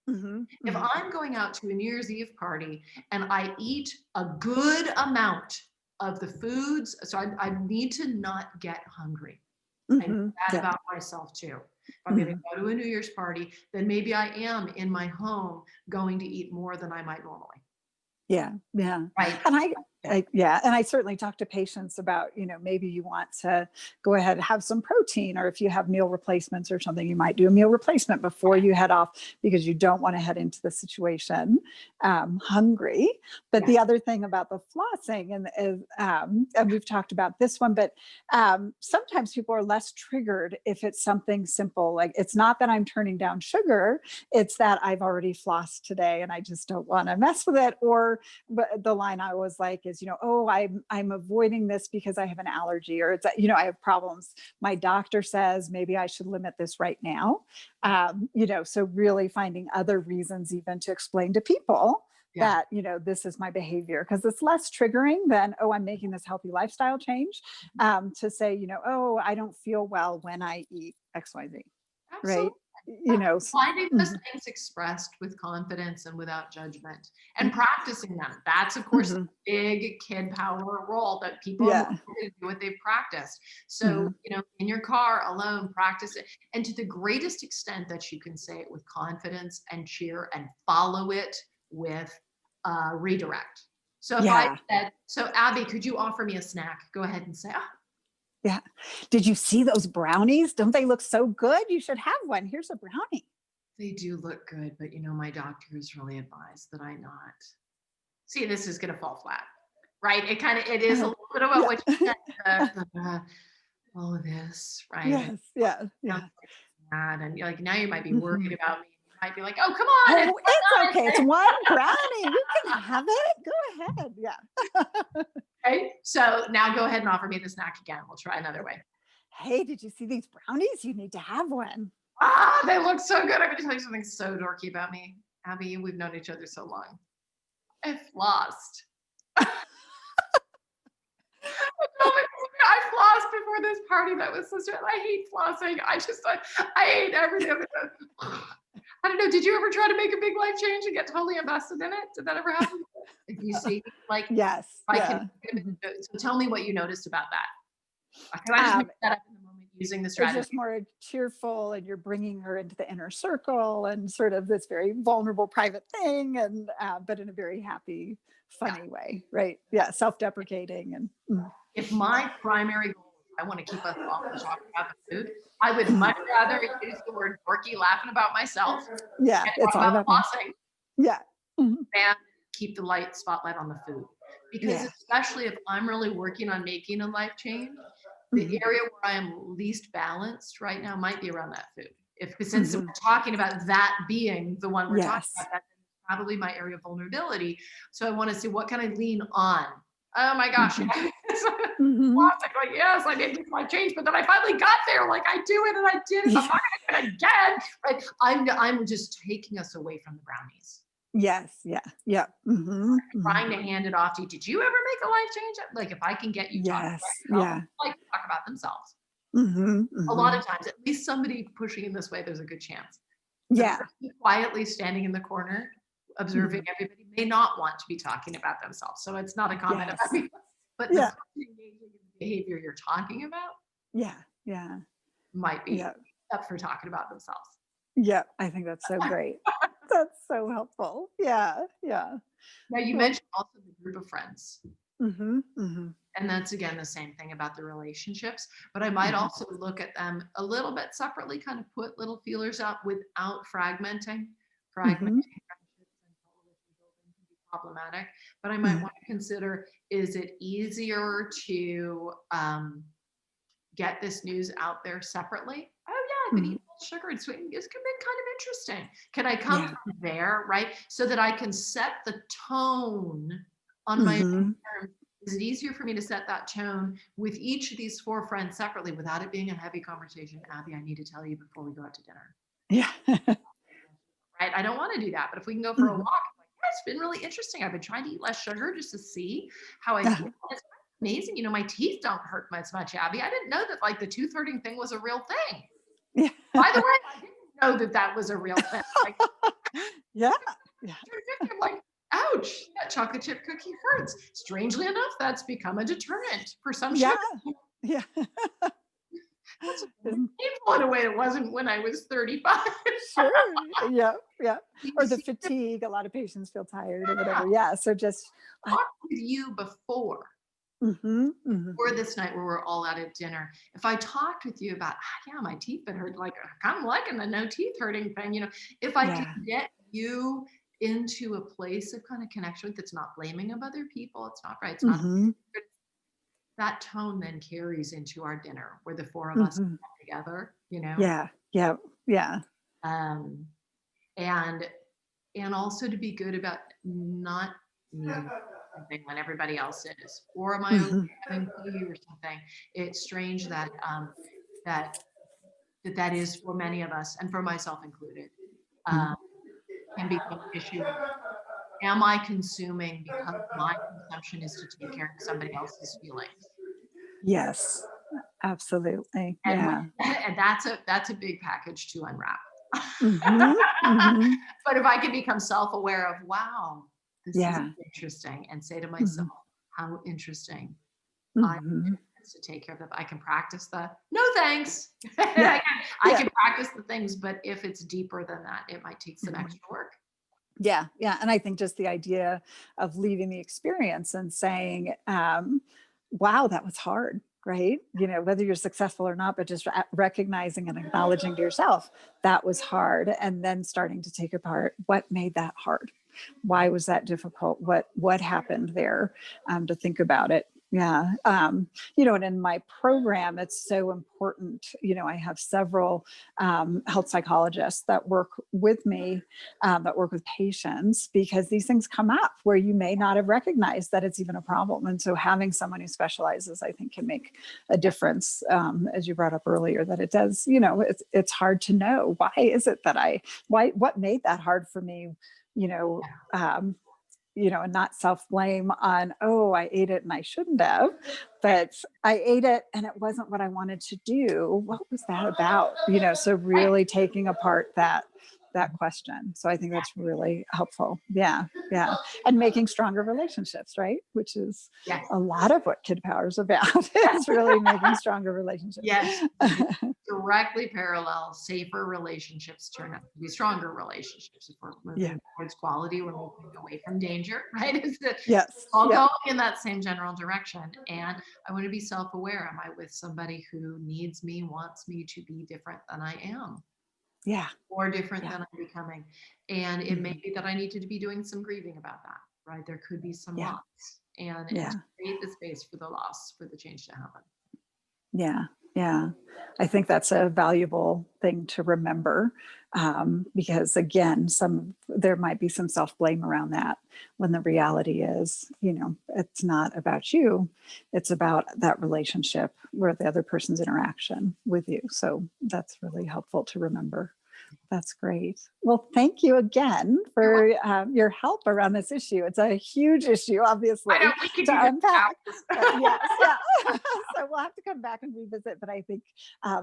If I'm going out to a New Year's Eve party and I eat a good amount of the foods, so I need to not get hungry. I know that about myself too. If I'm going to go to a New Year's party, then maybe I am in my home going to eat more than I might normally. Yeah. Right. And and I certainly talk to patients about, maybe you want to go ahead and have some protein, or if you have meal replacements or something, you might do a meal replacement before you head off, because you don't want to head into the situation hungry. But the other thing about the flossing and we've talked about this one, but sometimes people are less triggered if it's something simple. Like, it's not that I'm turning down sugar, it's that I've already flossed today and I just don't want to mess with it. But the line I always like is, I'm avoiding this because I have an allergy, or it's, I have problems. My doctor says maybe I should limit this right now. So really finding other reasons even to explain to people that, this is my behavior, because it's less triggering than, I'm making this healthy lifestyle change, to say, I don't feel well when I eat XYZ. Absolutely. Right. Finding those things expressed with confidence and without judgment, and practicing them. That's, of course, a big kid power role that people are going to do what they've practiced. So, in your car alone, practice it. And to the greatest extent that you can say it with confidence and cheer, and follow it with redirect. So if I said, so Abby, could you offer me a snack? Go ahead and say, yeah. Did you see those brownies? Don't they look so good? You should have one. Here's a brownie. They do look good, but my doctor has really advised that I not. See, this is going to fall flat, right? It is a little bit about what you said. All of this, right? Yes. And now you might be worried about me. You might be like, oh, come on. It's okay. It's one brownie. You can have it. Go ahead. Yeah. Okay. So now go ahead and offer me the snack again. We'll try another way. Hey, did you see these brownies? You need to have one. They look so good. I'm going to tell you something so dorky about me. Abby, we've known each other so long. I flossed. I flossed before this party. That was so stressful. I hate flossing. I hate everything. I don't know. Did you ever try to make a big life change and get totally invested in it? Did that ever happen? If you see, yes. So tell me what you noticed about that. Can I just make that up in the moment using the strategy? It's just more cheerful, and you're bringing her into the inner circle, and sort of this very vulnerable, private thing, and but in a very happy, funny way, right? Yeah, self-deprecating. And if my primary goal is I want to keep us off the talking about the food, I would much rather use the word dorky laughing about myself. Yeah, it's all about flossing. Yeah. And keep the spotlight on the food. Because especially if I'm really working on making a life change, the area where I am least balanced right now might be around that food. Since we're talking about that being the one we're talking about, that's probably my area of vulnerability. So I want to see what can I lean on. Oh my gosh. Like, yes, I did make my change, but then I finally got there. Like, I do it and I did it. I'm not going to do it again. Right? I'm just taking us away from the brownies. Yes. Yeah. Trying to hand it off to you. Did you ever make a life change? Like, if I can get you talking about talk about themselves. A lot of times, at least somebody pushing in this way, there's a good chance. Quietly standing in the corner, observing everybody, may not want to be talking about themselves. So it's not a comment about me, but the behavior you're talking about might be up for talking about themselves. Yeah, I think that's so great. That's so helpful. Yeah. Now you mentioned also the group of friends. And that's, again, the same thing about the relationships, but I might also look at them a little bit separately, kind of put little feelers out without fragmenting friendships and problematic, but I might want to consider, is it easier to get this news out there separately? Oh yeah, I've been eating sugar and sweet. It's been kind of interesting. Can I come from there, right? So that I can set the tone on my own terms. Is it easier for me to set that tone with each of these 4 friends separately without it being a heavy conversation? Abby, I need to tell you before we go out to dinner. Yeah. Right? I don't want to do that, but if we can go for a walk, I'm like, yeah, it's been really interesting. I've been trying to eat less sugar just to see how I feel. It's amazing. You know, my teeth don't hurt as much, Abby. I didn't know that like the tooth hurting thing was a real thing. Yeah. By the way, I didn't know that that was a real thing. Like, yeah. I'm like, ouch, that chocolate chip cookie hurts. Strangely enough, that's become a deterrent for some sugar. Yeah. That's painful in a way it wasn't when I was 35. Sure. Yeah. Or the fatigue. A lot of patients feel tired or whatever. Yeah. So just talk with you before this night where we're all out at dinner. If I talked with you about, yeah, my teeth been hurt, like I'm kind of liking the no teeth hurting thing, you know, if I could get you into a place of kind of connection that's not blaming of other people, it's not right, it's not that tone then carries into our dinner where the 4 of us come together, you know? Yeah. And also to be good about not needing something when everybody else is, or am I having tea or something? It's strange that that is for many of us, and for myself included, can become an issue. Am I consuming because my consumption is to take care of somebody else's feelings? Yes, absolutely. And that's a big package to unwrap. Mm-hmm. But if I can become self-aware of, wow, this is interesting, and say to myself, how interesting. I to take care of them. I can practice the no thanks. I can practice the things, but if it's deeper than that, it might take some extra work. Yeah. And I think just the idea of leaving the experience and saying, wow, that was hard, right? You know, whether you're successful or not, but just recognizing and acknowledging to yourself that was hard, and then starting to take apart what made that hard. Why was that difficult? What happened there? To think about it. Yeah. You know, and in my program, it's so important. You know, I have several health psychologists that work with me, that work with patients, because these things come up where you may not have recognized that it's even a problem. And so having someone who specializes, I think, can make a difference. As you brought up earlier, that it does, you know, it's hard to know, why is it that what made that hard for me, you know, and not self-blame on, oh, I ate it and I shouldn't have, but I ate it and it wasn't what I wanted to do. What was that about? You know, so really taking apart that question. So I think that's really helpful. Yeah. And making stronger relationships, right? Which is a lot of what Kidpower is about. It's really making stronger relationships. Yes. Directly parallel, safer relationships turn out to be stronger relationships. If we're moving towards quality, we're moving away from danger, right? It's all going in that same general direction. And I want to be self-aware. Am I with somebody who needs me, wants me to be different than I am? Or different than I'm becoming? And it may be that I need to be doing some grieving about that, right? There could be some loss, and to create the space for the loss, for the change to happen. Yeah. I think that's a valuable thing to remember, because again, there might be some self-blame around that, when the reality is, you know, it's not about you, it's about that relationship, where the other person's interaction with you. So that's really helpful to remember. That's great. Well, thank you again for your help around this issue. It's a huge issue, obviously, I know, we could to unpack. So we'll have to come back and revisit, but I think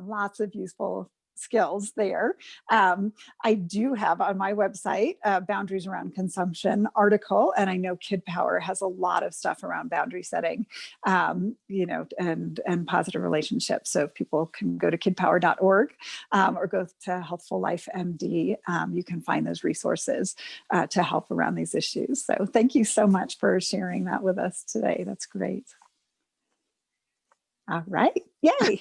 lots of useful skills there. I do have on my website boundaries around consumption article, and I know Kidpower has a lot of stuff around boundary setting, you know, and positive relationships. So if people can go to kidpower.org or go to Healthful Life MD, you can find those resources to help around these issues. So thank you so much for sharing that with us today. That's great. All right. Yay.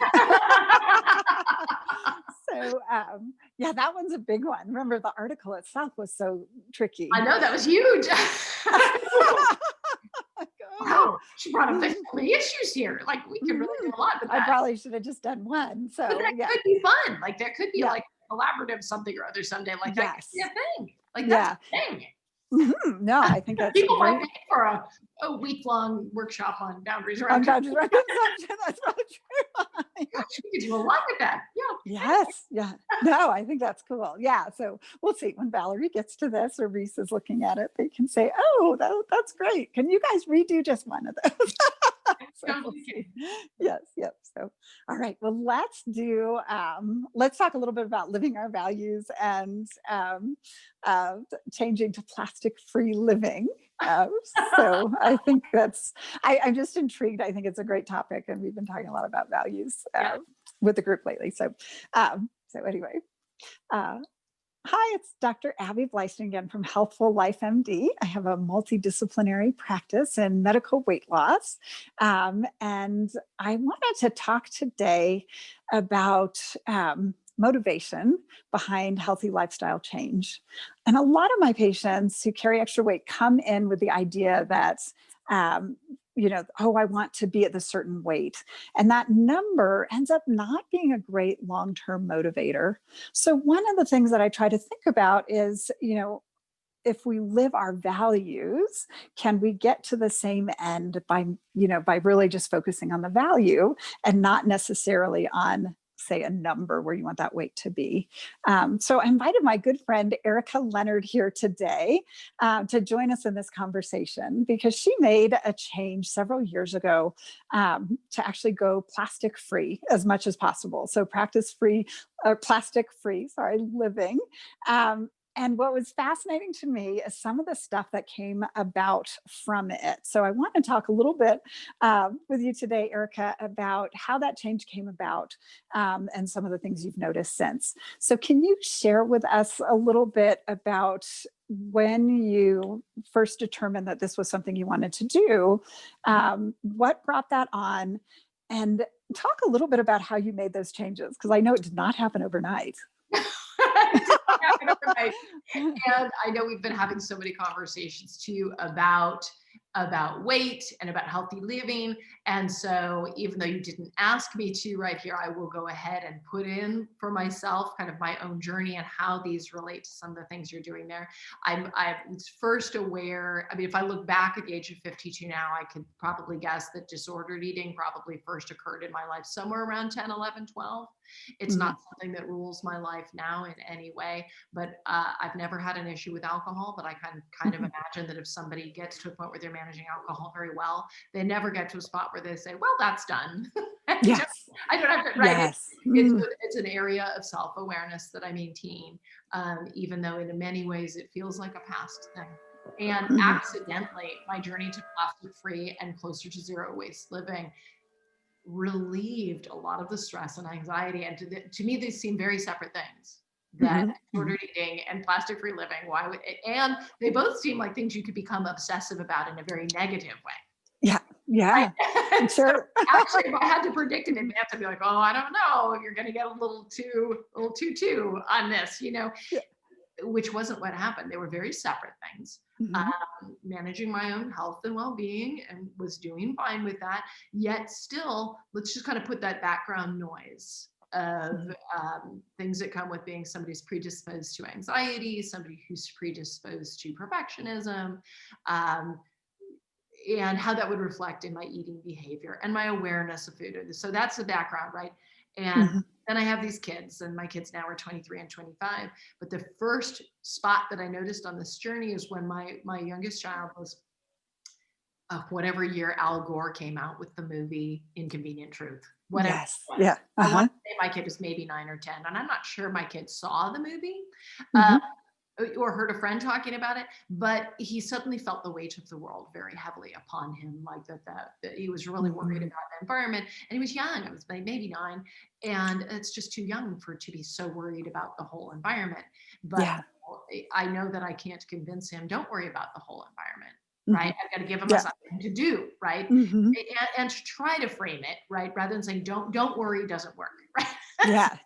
So yeah, that one's a big one. Remember, the article itself was so tricky. I know that was huge. Like, Wow, she brought up mhm, so many issues here. Like we could really do a lot with I that. probably should have just done one. But So that yeah, could be fun. Like there could be yeah, like collaborative something or other someday. Like that could be yes, a thing. Like that's yeah. a thing. No, I think that's People might great. pay for a week-long workshop on boundaries around On boundaries around consumption, that's probably true. gosh, we could do a lot with that. Yeah. Yes, yeah. No, I think that's cool. Yeah, so we'll see when Valerie gets to this or Reese is looking at it, they can say, "Oh, that's great. Can you guys redo just one of those?" So we'll Totally see. kidding. Yes, yep. So, all right. Well, let's talk a little bit about living our values and changing to plastic-free living. So I think I'm just intrigued. I think it's a great topic, and we've been talking a lot about values Yeah. with the group lately. So anyway, uh, hi, it's Dr. Abby Bleistein again from Healthful Life MD. I have a multidisciplinary practice in medical weight loss. And I wanted to talk today about motivation behind healthy lifestyle change. And a lot of my patients who carry extra weight come in with the idea that, um, oh, I want to be at this certain weight. And that number ends up not being a great long term motivator. So, one of the things that I try to think about is, if we live our values, can we get to the same end by really just focusing on the value and not necessarily on, say, a number where you want that weight to be? So I invited my good friend Erika Leonard here today to join us in this conversation because she made a change several years ago to actually go plastic free as much as possible. So practice free, or plastic free, sorry, living. And what was fascinating to me is some of the stuff that came about from it. So I want to talk a little bit with you today, Erika, about how that change came about and some of the things you've noticed since. So can you share with us a little bit about when you first determined that this was something you wanted to do? What brought that on? And talk a little bit about how you made those changes, because I know it did not happen overnight. It did not happen overnight. And I know we've been having so many conversations too about weight and about healthy living. And so even though you didn't ask me to right here, I will go ahead and put in for myself kind of my own journey and how these relate to some of the things you're doing there. I was first aware, I mean, if I look back at the age of 52 now, I could probably guess that disordered eating probably first occurred in my life somewhere around 10, 11, 12. It's Mhm. not something that rules my life now in any way, but I've never had an issue with alcohol, but I kind of Mhm. imagine that if somebody gets to a point where they're managing alcohol very well, they never get to a spot where they say, well, that's done. Yes. I don't have to, right? Yes. It's an area of self-awareness that I maintain, even though in many ways it feels like a past thing. And Mhm. accidentally, my journey to plastic free and closer to zero waste living relieved a lot of the stress and anxiety. And to me, these seem very separate things. That Mhm. Mhm. disordered eating and plastic free living. And they both seem like things you could become obsessive about in a very negative way. Yeah. Right? Yeah. And so Sure. actually, if I had to predict in advance, I'd be like, oh, I don't know, you're going to get a little too on this, Yeah. which wasn't what happened. They were very separate things. Mhm. Managing my own health and well-being and was doing fine with that. Yet still, let's just kind of put that background noise of Mhm. things that come with being somebody who's predisposed to anxiety, somebody who's predisposed to perfectionism, um, and how that would reflect in my eating behavior and my awareness of food. So that's the background, right? And Mhm. then I have these kids, and my kids now are 23 and 25. But the first spot that I noticed on this journey is when my youngest child was whatever year Al Gore came out with the movie Inconvenient Truth, whatever Yes. it was. Yeah. I want Uh-huh. to say my kid was maybe 9 or 10, and I'm not sure my kid saw the movie. Uh, Mhm. or heard a friend talking about it, but he suddenly felt the weight of the world very heavily upon him, like that he was really worried Mhm. about the environment. And he was young, I was maybe 9, and it's just too young to be so worried about the whole environment. But Yeah. I know that I can't convince him, don't worry about the whole environment. right? I've got to give them something to do, right? And to try to frame it, right? Rather than saying, don't worry, it doesn't work, right?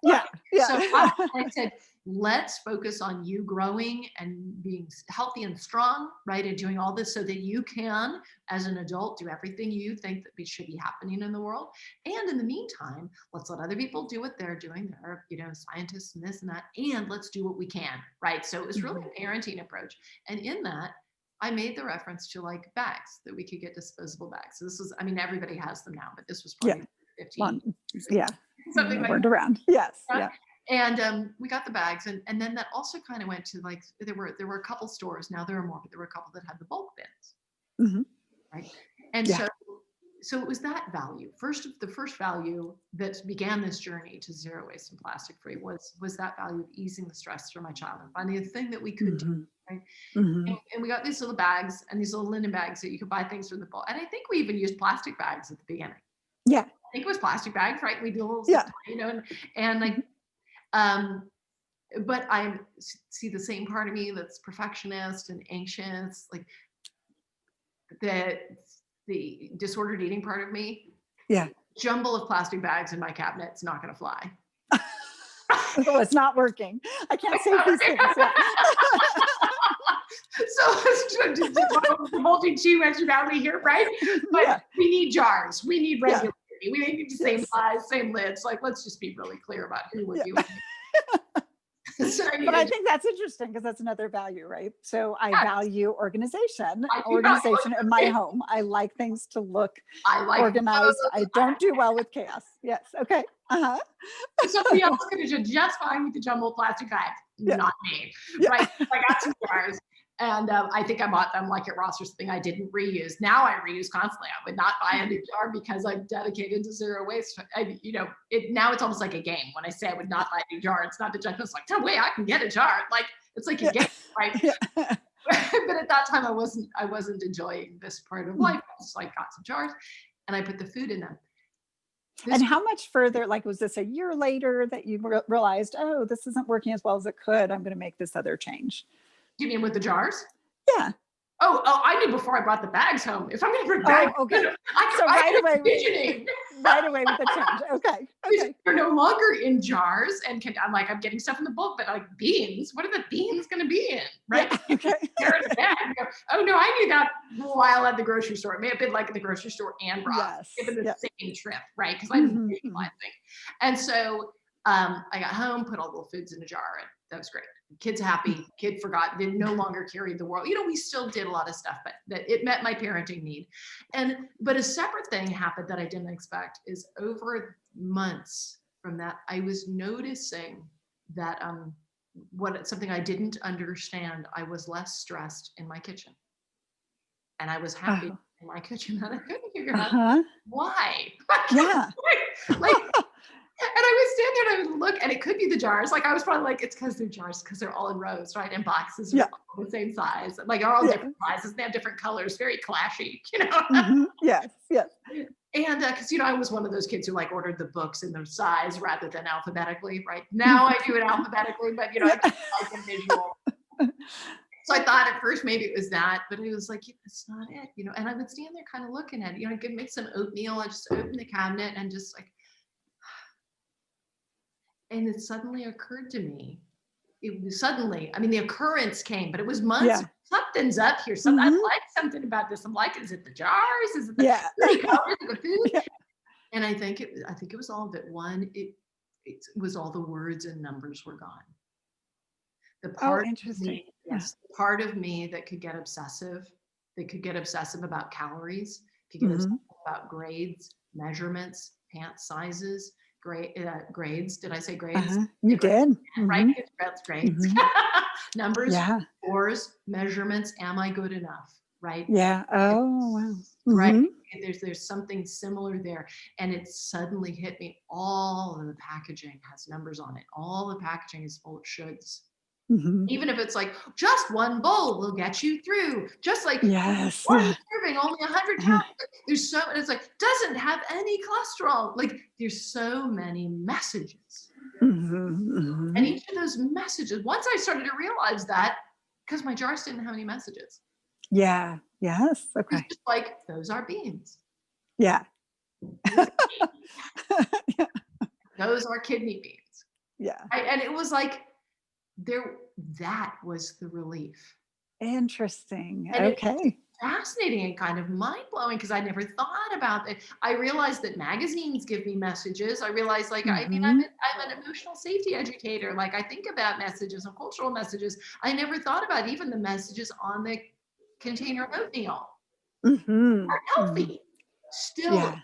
So I said, let's focus on you growing and being healthy and strong, right? And doing all this so that you can, as an adult, do everything you think that should be happening in the world. And in the meantime, let's let other people do what they're doing. They're, scientists and this and that, and let's do what we can, right? So it was really a parenting approach. And in that, I made the reference to like bags, that we could get disposable bags. So this was, everybody has them now, but this was probably 15. Something like that. Around. Yes. Yeah. And we got the bags, and then that also kind of went to like, there were a couple stores, now there are more, but there were a couple that had the bulk bins, right? And so it was that value. The first value that began this journey to zero waste and plastic free was that value of easing the stress for my child and finding a thing that we could do, right? And we got these little bags and these little linen bags that you could buy things from the bulk. And I think we even used plastic bags at the beginning. Yeah. I think it was plastic bags, right? We do a little, and like, but I see the same part of me that's perfectionist and anxious, like the disordered eating part of me. Yeah. Jumble of plastic bags in my cabinet's not going to fly. Oh, it's not working. I can't save these things. So just divulging too much about me here, right? But we need jars. We need regular. We need the same size, same lids. Like, let's just be really clear about who we're doing. But I think that's interesting because that's another value, right? So I value organization in my home. I like things to look organized. I don't do well with chaos. Yes. Okay. Somebody else could have done just fine with the jumbo plastic bags, not me. Right? I got some jars. And I think I bought them like at Ross or something I didn't reuse. Now I reuse constantly. I would not buy a new jar because I'm dedicated to zero waste. Now it's almost like a game. When I say I would not buy a new jar, it's not the judgment. It's like, no way, I can get a jar. Like, it's like a game, right? But at that time, I wasn't enjoying this part of life. I just like got some jars and I put the food in them. And how much further, like, was this a year later that you realized, oh, this isn't working as well as it could, I'm going to make this other change? You mean with the jars? Yeah. Oh, I knew before I brought the bags home. If I'm going to bring bags, okay. right away with the change. Okay. They're no longer in jars, and I'm getting stuff in the bulk, but like beans, what are the beans going to be in, right? Yeah, okay. They're in a bag. Oh no, I knew that while at the grocery store. It may have been like at the grocery store and Ross, given the same trip, right? Because I didn't visualize things. And so I got home, put all the foods in a jar, and that was great. Kid's happy, kid forgot, did no longer carry the world. We still did a lot of stuff, but that it met my parenting need. But a separate thing happened that I didn't expect is over months from that, I was noticing that something I didn't understand, I was less stressed in my kitchen. And I was happy in my kitchen, and I couldn't figure out why. And I would stand there and I would look, and it could be the jars. Like I was probably like, it's because they're jars, because they're all in rows, right? And boxes are all the same size. Like are all different sizes. They have different colors, very clashy, Yes. And because I was one of those kids who like ordered the books in their size rather than alphabetically, right? Now I do it alphabetically, but I like a visual. So I thought at first maybe it was that, but it was like, that's not it, and I would stand there kind of looking at it. I could make some oatmeal. I just open the cabinet and just like, and it suddenly occurred to me, the occurrence came, but it was months. Something's up here. I like something about this. I'm like, is it the jars? Is it the pretty colors of the food? And I think it was all of it. One, it was all the words and numbers were gone. The part interesting. The part of me that could get obsessive, about calories, could get obsessive about grades, measurements, pant sizes, grades. Did I say grades? You did. Right? That's grades. Numbers, scores, measurements. Am I good enough? Right? Yeah. Oh, wow. Right. There's something similar there. And it suddenly hit me. All of the packaging has numbers on it. All the packaging is full of shoulds. Even if it's like just one bowl will get you through, just like one serving, only 100 calories. There's it's like doesn't have any cholesterol. Like there's so many messages, and each of those messages. Once I started to realize that, because my jars didn't have any messages. Yeah. Yes. It's Okay. just like, those are beans. Yeah. Yeah. Those are kidney beans. Yeah. And it was like, that was the relief. Interesting. And it's Okay. fascinating and kind of mind-blowing because I never thought about it. I realized that magazines give me messages. I realized, like, I mean, Hmm. I'm an emotional safety educator. Like, I think about messages and cultural messages. I never thought about even the messages on the container of oatmeal Hmm. are Hmm. healthy. Still Yeah.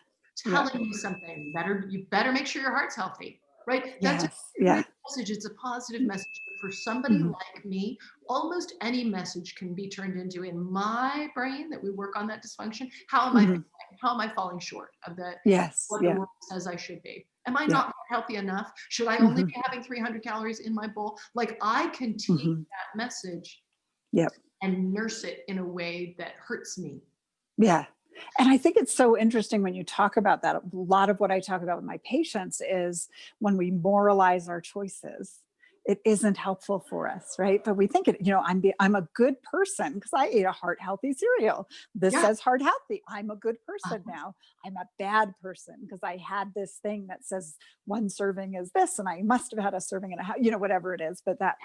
Yeah. telling you something. You better make sure your heart's healthy, right? That's a Yes. good Yeah. message. It's a positive message. But for somebody Hmm. like me, almost any message can be turned into, in my brain, that we work on that dysfunction. How am I Hmm. failing? How am I falling short of Yes. what the Yeah. world says I should be? Am I Yeah. not healthy enough? Should I only Hmm. be having 300 calories in my bowl? Like, I can take Hmm. that message Yep. and nurse it in a way that hurts me. Yeah. And I think it's so interesting when you talk about that. A lot of what I talk about with my patients is when we moralize our choices, it isn't helpful for us, right? But we think I'm a good person because I ate a heart healthy cereal. This Yeah. says heart healthy. I'm a good person Uh-huh. now. I'm a bad person because I had this thing that says one serving is this, and I must have had a serving and a half, whatever it is. But that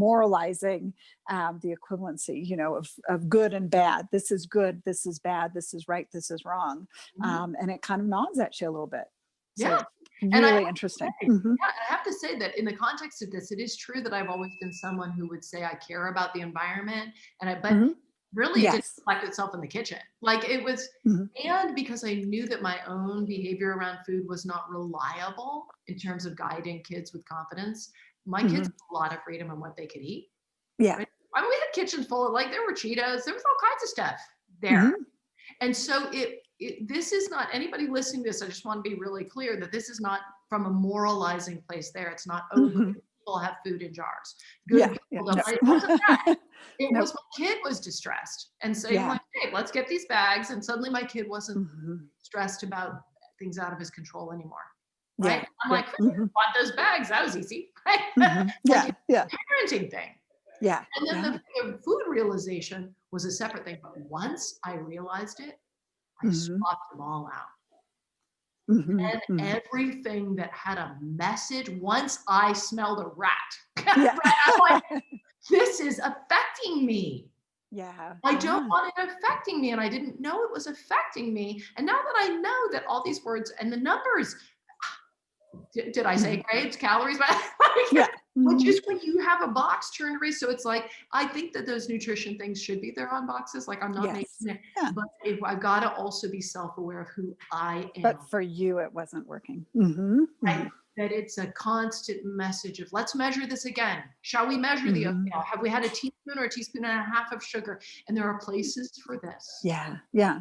moralizing the equivalency, of good and bad. This is good. This is bad. This is right. This is wrong. Mhm. And it kind of gnaws at you a little bit. Yeah. So And I really have interesting. to say, Hmm. yeah, I have to say that in the context of this, it is true that I've always been someone who would say I care about the environment, but Hmm. really it didn't Yes. reflect itself in the kitchen. Like, it was, Hmm. and because I knew that my own behavior around food was not reliable in terms of guiding kids with confidence, my kids Hmm. had a lot of freedom in what they could eat. Yeah. Right? I mean, we had kitchens full of, like, there were Cheetos, there was all kinds of stuff there. Hmm. And so this is not, anybody listening to this, I just want to be really clear that this is not from a moralizing place there. It's not, oh, good Hmm. people have food in jars. Good Yeah. Yeah. people don't. No. It wasn't that. It Nope. was my kid was distressed and saying, Yeah. like, hey, let's get these bags. And suddenly my kid wasn't Hmm. stressed about things out of his control anymore. Right. Yeah. I'm Yeah. like, Hmm. bought those bags. That was easy. Right? Hmm. Like, Yeah. it's Yeah. a parenting thing. Yeah. And then Yeah. the food realization was a separate thing. But once I realized it, I Hmm. swapped them all out. Hmm. And Hmm. everything that had a message, once I smelled a rat, Yeah. right, I'm like, this is affecting me. Yeah. I don't Yeah. want it affecting me. And I didn't know it was affecting me. And now that I know that all these words and the numbers, did I say Hmm. grades, calories? But Yeah. which Hmm. is when you have a box turned around. So it's like, I think that those nutrition things should be there on boxes. Like, I'm not making Yes. it, Yeah. but if I got to also be self-aware of who I But am. for you, it wasn't working. Hmm. Hmm. Right? That it's a constant message of, let's measure this again. Shall we measure the Hmm. oatmeal? Have we had a teaspoon or a teaspoon and a half of sugar? And there are places for this. Yeah. Yeah.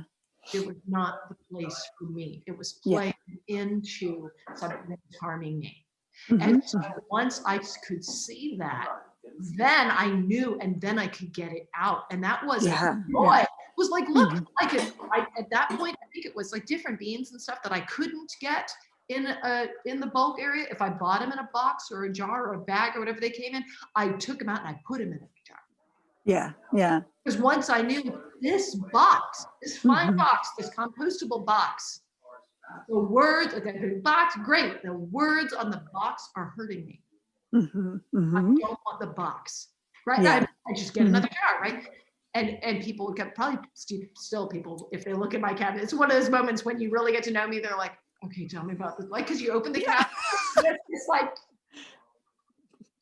It was not the place for me. It was Yeah. playing into something that was harming me. And Hmm. so once I could see that, then I knew, and then I could get it out. And that was a Yeah. joy. Yeah. It was like, look, Hmm. at that point, I think it was like different beans and stuff that I couldn't get in the bulk area. If I bought them in a box or a jar or a bag or whatever they came in, I took them out and I put them in a jar. Yeah. Yeah. Because once I knew this box, this fine Hmm. box, this compostable box, the words, okay, the box, great. The words on the box are hurting me. Hmm. I Hmm. don't want the box, right? Yeah. I just get Hmm. another jar, right? And people would probably still people, if they look in my cabinet, it's one of those moments when you really get to know me. They're like, okay, tell me about this. Like, because you open the cabinet, it's like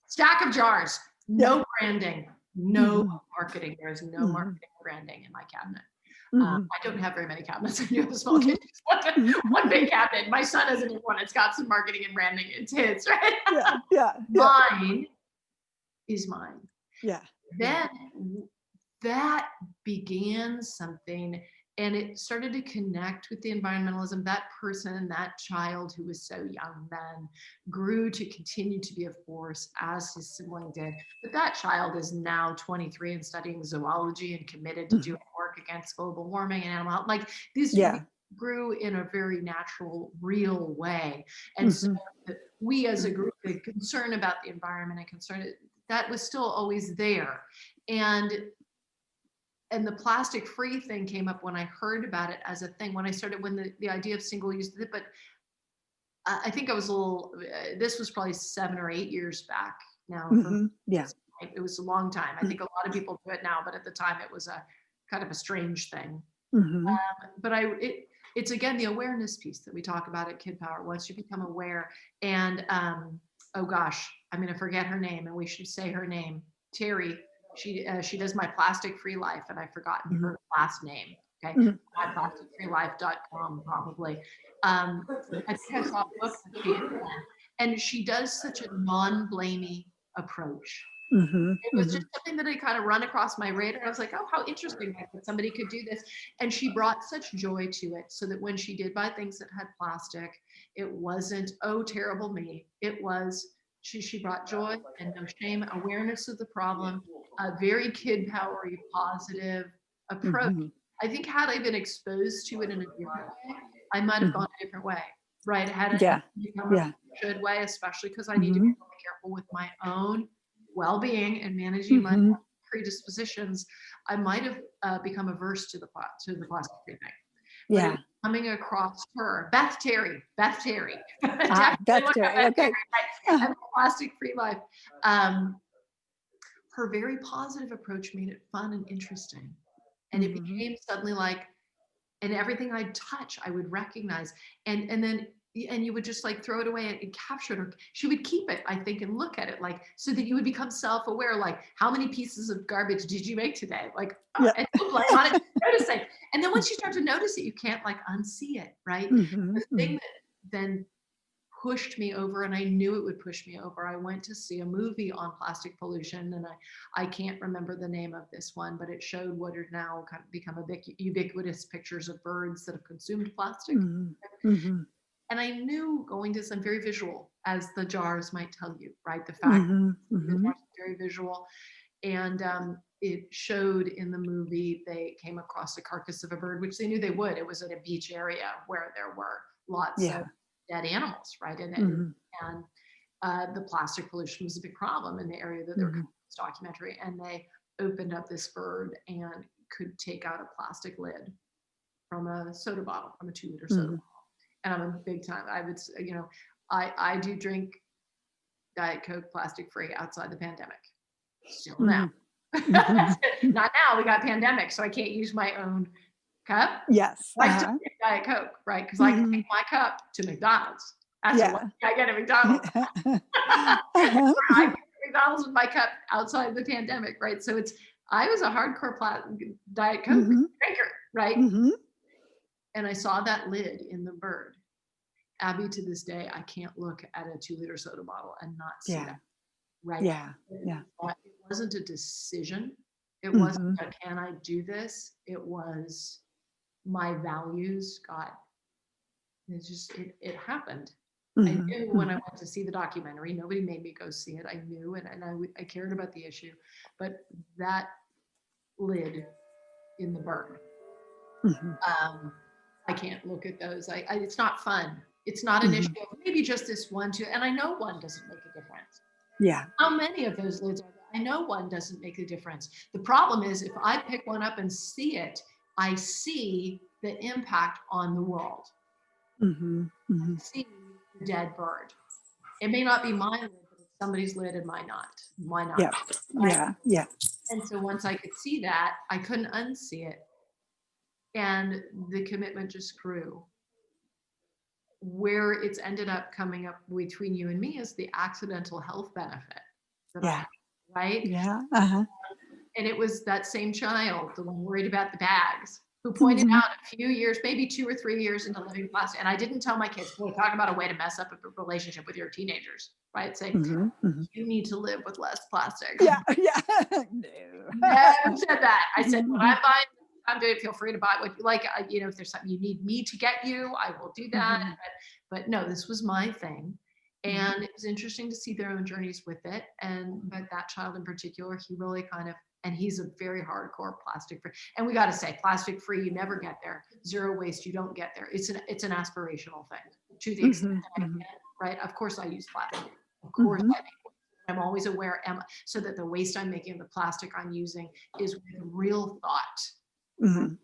stack of jars, Yeah. no branding, no Hmm. marketing. There is no Hmm. marketing branding in my cabinet. Hmm. I don't have very many cabinets. I do have a small Hmm. kitchen. One big cabinet. My son has a new one. It's got some marketing and branding. It's his, right? Yeah. Yeah. Yeah. Mine is mine. Yeah. Then that began something, and it started to connect with the environmentalism. That person, that child who was so young then, grew to continue to be a force as his sibling did. But that child is now 23 and studying zoology and committed to Hmm. doing work against global warming and animal health. Like, these Yeah. grew in a very natural, real way. And so Hmm. we as a group, the concern about the environment and concern, that was still always there. And and the plastic free thing came up when I heard about it as a thing, when I started, when the idea of single use, but I think I was a little, this was probably 7 or 8 years back now. Yeah. It was a long time. I think a lot of people do it now, but at the time it was a kind of a strange thing. But it's again, the awareness piece that we talk about at Kidpower. Once you become aware, and oh gosh, I'm going to forget her name, and we should say her name, Terry. She does My Plastic Free Life, and I've forgotten her last name. Okay, myplasticfreelife.com probably. I think I saw a book that she had done, and she does such a non-blamey approach. It was just something that had kind of run across my radar. I was like, oh, how interesting that somebody could do this. And she brought such joy to it, so that when she did buy things that had plastic, it wasn't, oh, terrible me. It was, she brought joy and no shame, awareness of the problem, a very Kidpower-y positive approach. I think had I been exposed to it in a different way, I might have gone a different way, right? Had it become a good way, especially because I need to be really careful with my own well-being and managing my predispositions, I might have become averse to the plastic free thing. But coming across her, Beth Terry, Beth Terry, okay, and Plastic Free Life. Her very positive approach made it fun and interesting, and it became suddenly like, and everything I'd touch, I would recognize, and then. And you would just like throw it away and capture it, or she would keep it, I think, and look at it, like, so that you would become self-aware, like, how many pieces of garbage did you make today? Like, and like on it, noticing. And then once you start to notice it, you can't like unsee it, right? The thing that then pushed me over, and I knew it would push me over, I went to see a movie on plastic pollution, and I can't remember the name of this one, but it showed what are now kind of become a ubiquitous pictures of birds that have consumed plastic. And I knew going to some very visual, as the jars might tell you, right? The fact that very visual. And it showed in the movie, they came across the carcass of a bird, which they knew they would. It was at a beach area where there were lots of dead animals, right? And the plastic pollution was a big problem in the area that they were covering this documentary. And they opened up this bird and could take out a plastic lid from a soda bottle, from a 2-liter soda bottle. And I'm a big time, I would, you know, I do drink Diet Coke plastic free outside the pandemic. Still now. Not now, we got pandemic, so I can't use my own cup. Yes. I still drink Diet Coke, right? Because I can take my cup to McDonald's. That's what I get at McDonald's. I get to McDonald's with my cup outside the pandemic, right? So I was a hardcore Diet Coke drinker, right? And I saw that lid in the bird. Abby, to this day, I can't look at a 2-liter soda bottle and not see that. Right? It wasn't a decision. It wasn't a, can I do this? It was my values got, it's just, it happened. I knew when I went to see the documentary, nobody made me go see it. I knew it, and I cared about the issue, but that lid in the bird, I can't look at those. It's not fun. It's not an issue. Maybe just this one, two, and I know one doesn't make a difference. How many of those lids are there? I know one doesn't make a difference. The problem is if I pick one up and see it, I see the impact on the world. I see the dead bird. It may not be my lid, but it's somebody's lid and mine not. Why not? And so once I could see that, I couldn't unsee it. And the commitment just grew. Where it's ended up coming up between you and me is the accidental health benefit. Right? And it was that same child, the one worried about the bags, who pointed out a few years, maybe 2 or 3 years into living plastic. And I didn't tell my kids, boy, talk about a way to mess up a relationship with your teenagers, right? Say, you need to live with less plastic. No. Never said that. I said, when I'm buying, I'm doing, feel free to buy what you like. You know, if there's something you need me to get you, I will do that. But no, this was my thing. And it was interesting to see their own journeys with it. But that child in particular, he really kind of, and he's a very hardcore plastic free. And we got to say, plastic free, you never get there. Zero waste, you don't get there. It's an aspirational thing to the extent that I can, right? Of course I use plastic. Of course I make I'm always aware, so that the waste I'm making, the plastic I'm using is with real thought. Mhm.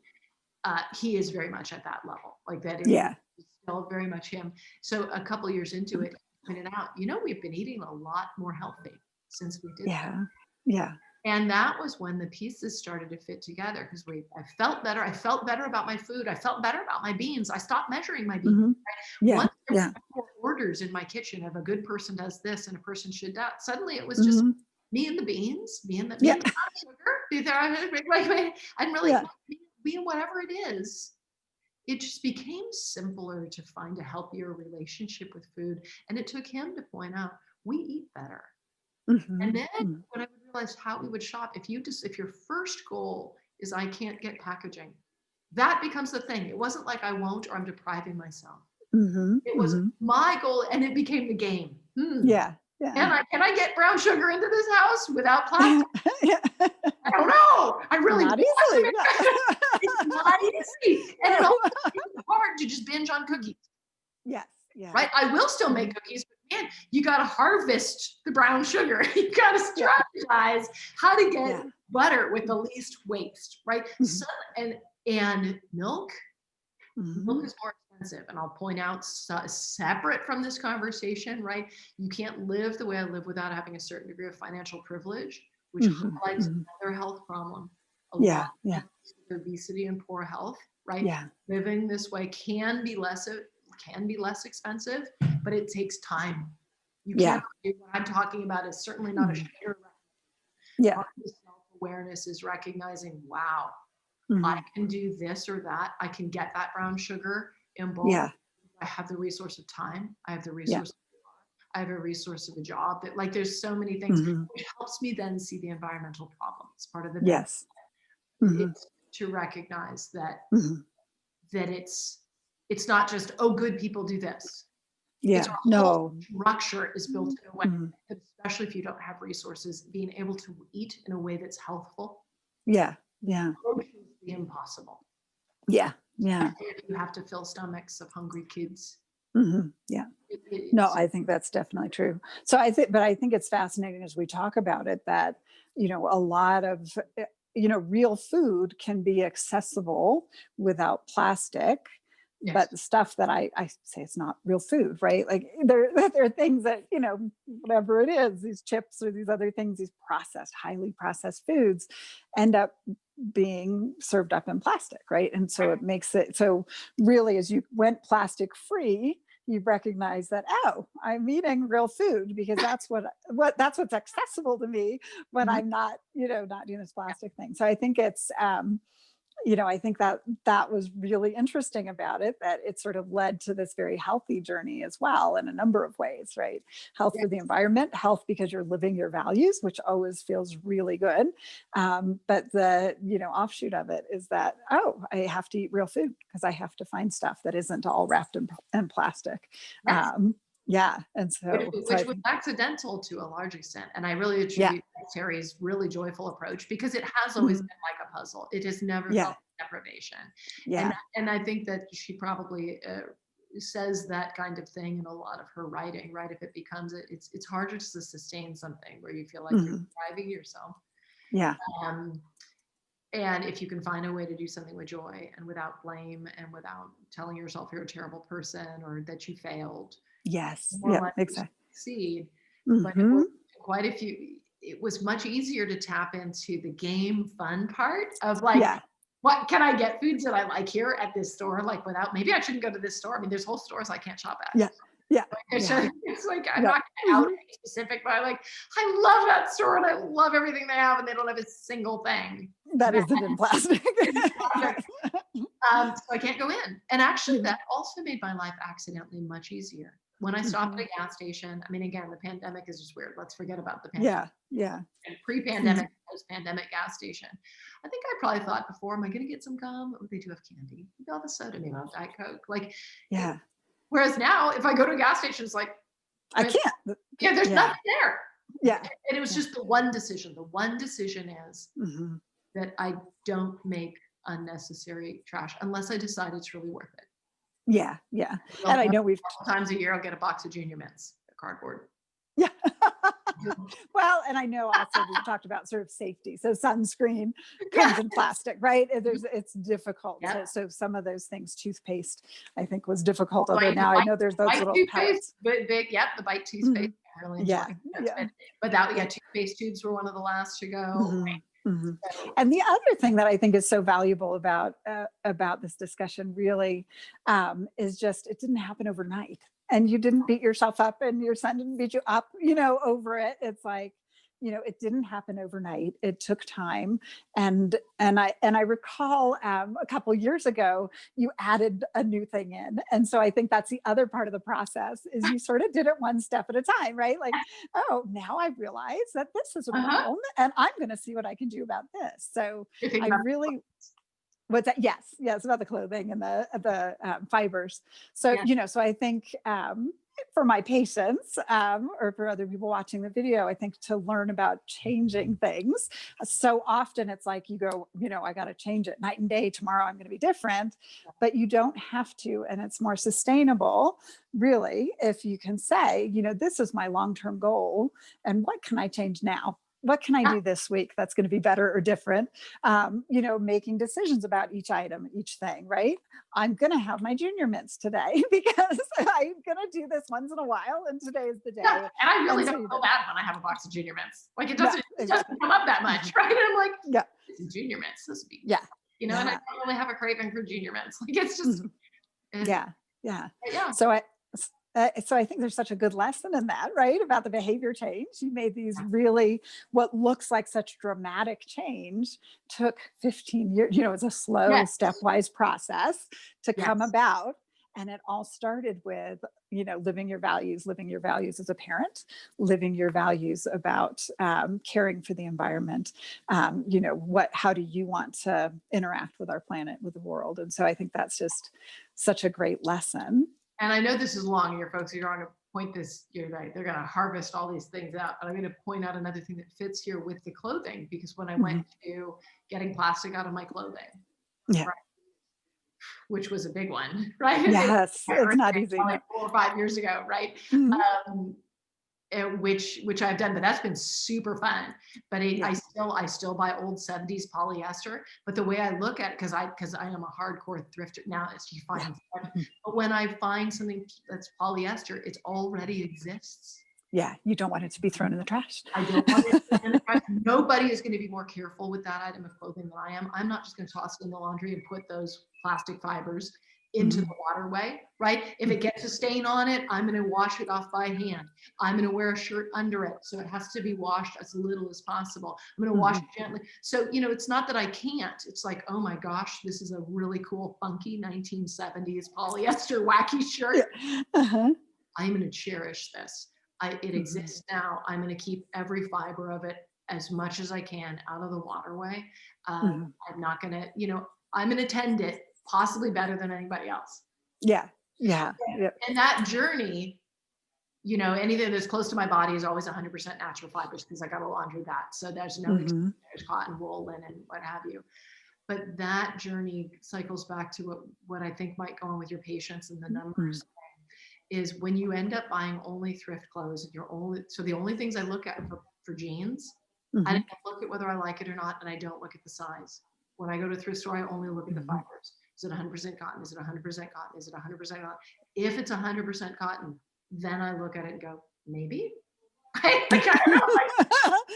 He is very much at that level. Like that is Yeah. still very much him. So a couple years into it, he pointed out, we've been eating a lot more healthy since we did that. Yeah. Yeah. And that was when the pieces started to fit together, because I felt better. I felt better about my food. I felt better about my beans. I stopped measuring my beans. Mhm. Yeah. Once there Yeah. were more orders in my kitchen of a good person does this and a person should that, suddenly it was just Mhm. me and the beans, me and the Yeah. sugar. I'm really Yeah. me and whatever it is. It just became simpler to find a healthier relationship with food. And it took him to point out, we eat better. And Mhm. then Mhm. when I realized how we would shop, if your first goal is I can't get packaging, that becomes the thing. It wasn't like I won't or I'm depriving myself. Mhm. It was Mhm. my goal, and it became the game. Yeah. Yeah. Can I get brown sugar into this house without plastic? Yeah. I don't know. I really Not want to. easily. It's not easy, and it also is hard to just binge on cookies. Yes. Yeah. Right? I will still make cookies, but man, you got to harvest the brown sugar. You got to Yeah. strategize how to get Yeah. butter with the least waste, right? Mhm. And milk Mhm. is more expensive. And I'll point out, separate from this conversation, right? You can't live the way I live without having a certain degree of financial privilege, which Mhm. highlights Mhm. another health problem. A lot Yeah. of Yeah. people with obesity and poor health, right? Yeah. Living this way can be less expensive, but it takes time. You Yeah. can't do what I'm talking about is certainly not a Mhm. shader. Yeah. Part of the self-awareness is recognizing, wow, I Mhm. can do this or that. I can get that brown sugar in bulk. Yeah. I have the resource of time. I have the Yeah. resource. I have a resource of a job that, like, there's so many things, Mhm. which helps me then see the environmental problem. It's part of the benefit. Yes. Mhm. It's to recognize that Mhm. it's not just, oh, good people do this. It's Yeah. our whole No. structure is built in a way, Mhm. especially if you don't have resources, being able to eat in a way that's healthful Yeah. Yeah. approaches the impossible. Yeah. Yeah. If you have to fill stomachs of hungry kids, Mhm. Yeah. No, it's I think that's definitely true. So I think it's fascinating as we talk about it that, a lot of, real food can be accessible without plastic, but yes, the stuff that I say it's not real food, right? Like there, there are things that, whatever it is, these chips or these other things, these processed, highly processed foods end up being served up in plastic, right? And so it makes it so really as you went plastic free, you recognize that, oh, I'm eating real food because that's that's what's accessible to me when mhm, I'm not, not doing this plastic thing. So I think it's I think that was really interesting about it, that it sort of led to this very healthy journey as well in a number of ways, right? Health yeah, for the environment, health because you're living your values, which always feels really good. But the, offshoot of it is that, oh, I have to eat real food because I have to find stuff that isn't all wrapped in plastic. yes. Yeah. And Which, so I which was think, accidental to a large extent. And I really yeah. attribute Terry's really joyful approach, because it has always Mhm. been like a puzzle. It has never Yeah. felt deprivation. And, Yeah. and I think that she probably says that kind of thing in a lot of her writing, right? If it becomes, it's harder to sustain something where you feel like you're Mhm. driving yourself. Yeah. Um, and if you can find a way to do something with joy and without blame and without telling yourself you're a terrible person or that you failed, Yes. more Yeah. likely to Exactly. succeed. But it was Hmm. quite a few, it was much easier to tap into the game fun part of, like, Yeah. what can I get foods that I like here at this store? Like, without, maybe I shouldn't go to this store. I mean, there's whole stores I can't shop at. Yeah. Yeah. So Yeah. it's like, I'm Yep. not going to out Mhm. any specific, but I love that store and I love everything they have, and they don't have a single thing That that isn't in plastic. is Yes. plastic. So I can't go in. And actually, Mhm. that also made my life accidentally much easier. When I stopped at Mhm. a gas station, I mean, again, the pandemic is just weird. Let's forget about the pandemic. Yeah. Yeah. And pre-pandemic, post-pandemic gas station. I think I probably thought before, am I going to get some gum? Oh, they do have candy. Maybe I'll have a soda, maybe I'll have Diet Coke. Yeah. Whereas now, if I go to a gas station, it's like, I can't. yeah, there's Yeah. nothing there. Yeah. And it was Yeah. just the one decision. The one decision is Mhm. that I don't make unnecessary trash unless I decide it's really worth it. Yeah. Yeah. You'll And I know know a couple times a year I'll get a box of Junior Mints, cardboard. yeah. Well, and I know also we've talked about sort of safety. So sunscreen comes in plastic, right? It's difficult. Yep. So some of those things, toothpaste, I think was difficult. Although Bite- now I know there's those Bite little toothpaste, pellets. big, yep, the Bite toothpaste. I really enjoy Yeah, it. yeah. But that, yeah, toothpaste tubes were one of the last to go. Mhm, mhm. So, And the other thing that I think is so valuable about this discussion really is just it didn't happen overnight, and you didn't beat yourself up, and your son didn't beat you up, over it. It's like, it didn't happen overnight. It took time, and I recall a couple years ago you added a new thing in, and so I think that's the other part of the process is you sort of did it one step at a time, right? Like, oh, now I realize that this is a uh-huh. problem, and I'm going to see what I can do about this. So You think I about really what's that? Yes, about the clothing and the fibers. So yeah. so I think for my patients or for other people watching the video, I think to learn about changing things. So often it's like you go, I got to change it night and day. Tomorrow I'm going to be different, but you don't have to, and it's more sustainable, really, if you can say, this is my long-term goal, and what can I change now? What can I do this week that's going to be better or different? Making decisions about each item, each thing, right? I'm going to have my junior mints today because I'm going to do this once in a while. And today is the day. Yeah, and I really so don't feel bad when I have a box of junior mints. Like it No, doesn't, it exactly. doesn't come up that much, right? And I'm like, Yeah. some junior mints, this would be, Yeah. and I don't really have a craving for junior mints. Like it's just, Yeah. yeah. So I think there's such a good lesson in that, right? About the behavior change. You made these really, what looks like such dramatic change took 15 years. It's a slow, Yes. stepwise process to come Yes. about. And it all started with, living your values as a parent, living your values about caring for the environment. How do you want to interact with our planet, with the world? And so I think that's just such a great lesson. And I know this is long, and your folks are going to point this, you're right, they're going to harvest all these things out. But I'm going to point out another thing that fits here with the clothing, because when I went to getting plastic out of my clothing, Yeah. right, which was a big one, right? Yes, it's not easy. Like 4 or 5 years ago, right? Which I've done, but that's been super fun. But I still buy old 70s polyester. But the way I look at it, because I am a hardcore thrifter now, is you find but when I find something that's polyester, it already exists. Yeah, you don't want it to be thrown in the trash. I don't want it in the trash. Nobody is going to be more careful with that item of clothing than I am. I'm not just going to toss it in the laundry and put those plastic fibers into the waterway, right? If it gets a stain on it, I'm going to wash it off by hand. I'm going to wear a shirt under it, so it has to be washed as little as possible. I'm going to wash it gently. So, it's not that I can't. It's like, oh my gosh, this is a really cool, funky 1970s polyester wacky shirt. I'm going to cherish this. It exists now. I'm going to keep every fiber of it as much as I can out of the waterway. I'm not going to, I'm going to tend it possibly better than anybody else. Yeah. And that journey, anything that's close to my body is always 100% natural fibers, because I got to laundry that. So there's no, there's cotton, wool, linen, what have you. But that journey cycles back to what I think might go on with your patients and the numbers. Is when you end up buying only thrift clothes, so the only things I look at for jeans, I don't look at whether I like it or not, and I don't look at the size. When I go to a thrift store, I only look at the fibers. Is it 100% cotton? Is it 100% cotton? Is it 100% cotton? If it's 100% cotton, then I look at it and go, maybe. I don't know.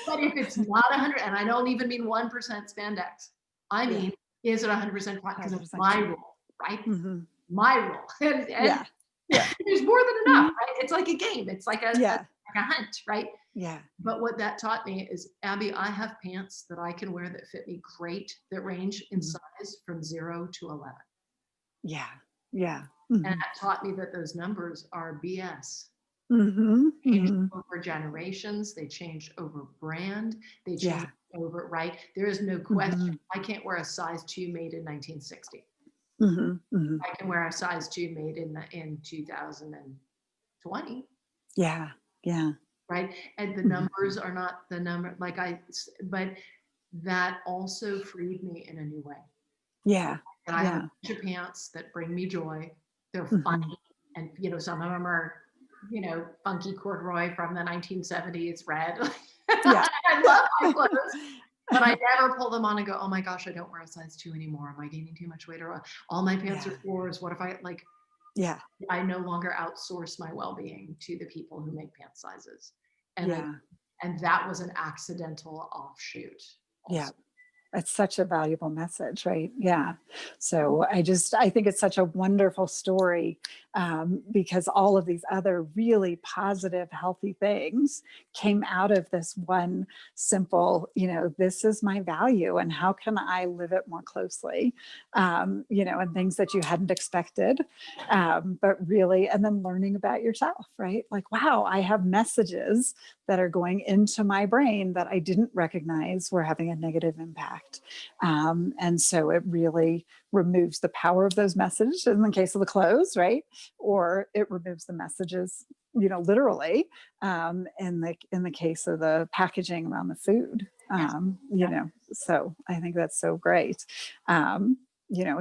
But if it's not 100, and I don't even mean 1% spandex, I mean, is it 100% cotton? Because it's my rule, right? My rule. And there's more than enough, right? It's like a game. It's like a hunt, right? Yeah. But what that taught me is, Abby, I have pants that I can wear that fit me great, that range in size from 0 to 11. Yeah. And that taught me that those numbers are BS. Changed over generations. They changed over brand. They changed over, right? There is no question. I can't wear a size 2 made in 1960. I can wear a size 2 made in 2020. Yeah. Right. And the numbers are not the number, but that also freed me in a new way. Yeah. And I have a bunch of pants that bring me joy. They're funny. And, some of them are funky corduroy from the 1970s, red. Yeah. I love my clothes, but I never pull them on and go, oh my gosh, I don't wear a size 2 anymore. Am I gaining too much weight? Or all my pants Yeah. are 4s. What if Yeah. I no longer outsource my well-being to the people who make pant sizes. And Yeah. and that was an accidental offshoot Yeah. also. It's such a valuable message, right? Yeah. So I think it's such a wonderful story, because all of these other really positive, healthy things came out of this one simple, this is my value and how can I live it more closely, and things that you hadn't expected, but really, and then learning about yourself, right? Like, wow, I have messages that are going into my brain that I didn't recognize were having a negative impact. And so it really removes the power of those messages in the case of the clothes, right? Or it removes the messages, literally, in the case of the packaging around the food. Yes. Yeah. So I think that's so great. And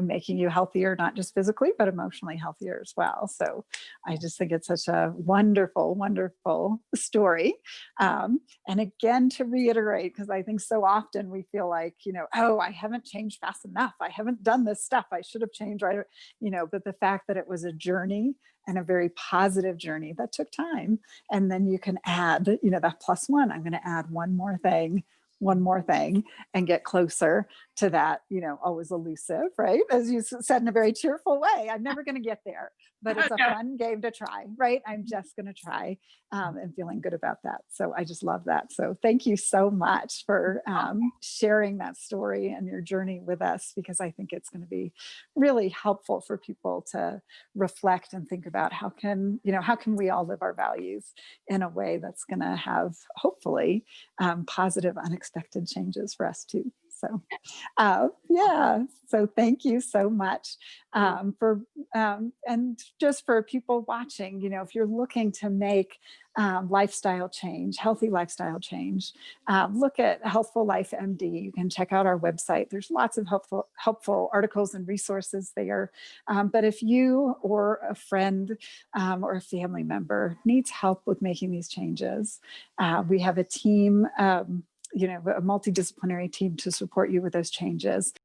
making you healthier, not just physically, but emotionally healthier as well. So I just think it's such a wonderful, wonderful story. And again, to reiterate, because I think so often we feel like, oh, I haven't changed fast enough. I haven't done this stuff. I should have changed, right? But the fact that it was a journey and a very positive journey that took time. And then you can add, that plus one, I'm going to add one more thing and get closer to that, always elusive, right? As you said in a very cheerful way, I'm never going to get there, but it's a No. fun game to try, right? I'm just going to try, and feeling good about that. So I just love that. So thank you so much for sharing that story and your journey with us, because I think it's going to be really helpful for people to reflect and think about how can we all live our values in a way that's going to have, hopefully, positive, unexpected changes for us too. So, yeah. So thank you so much, for and just for people watching. If you're looking to make lifestyle change, healthy lifestyle change, look at Healthful Life MD. You can check out our website. There's lots of helpful articles and resources there. But if you or a friend, or a family member needs help with making these changes, we have a team, a multidisciplinary team to support you with those changes.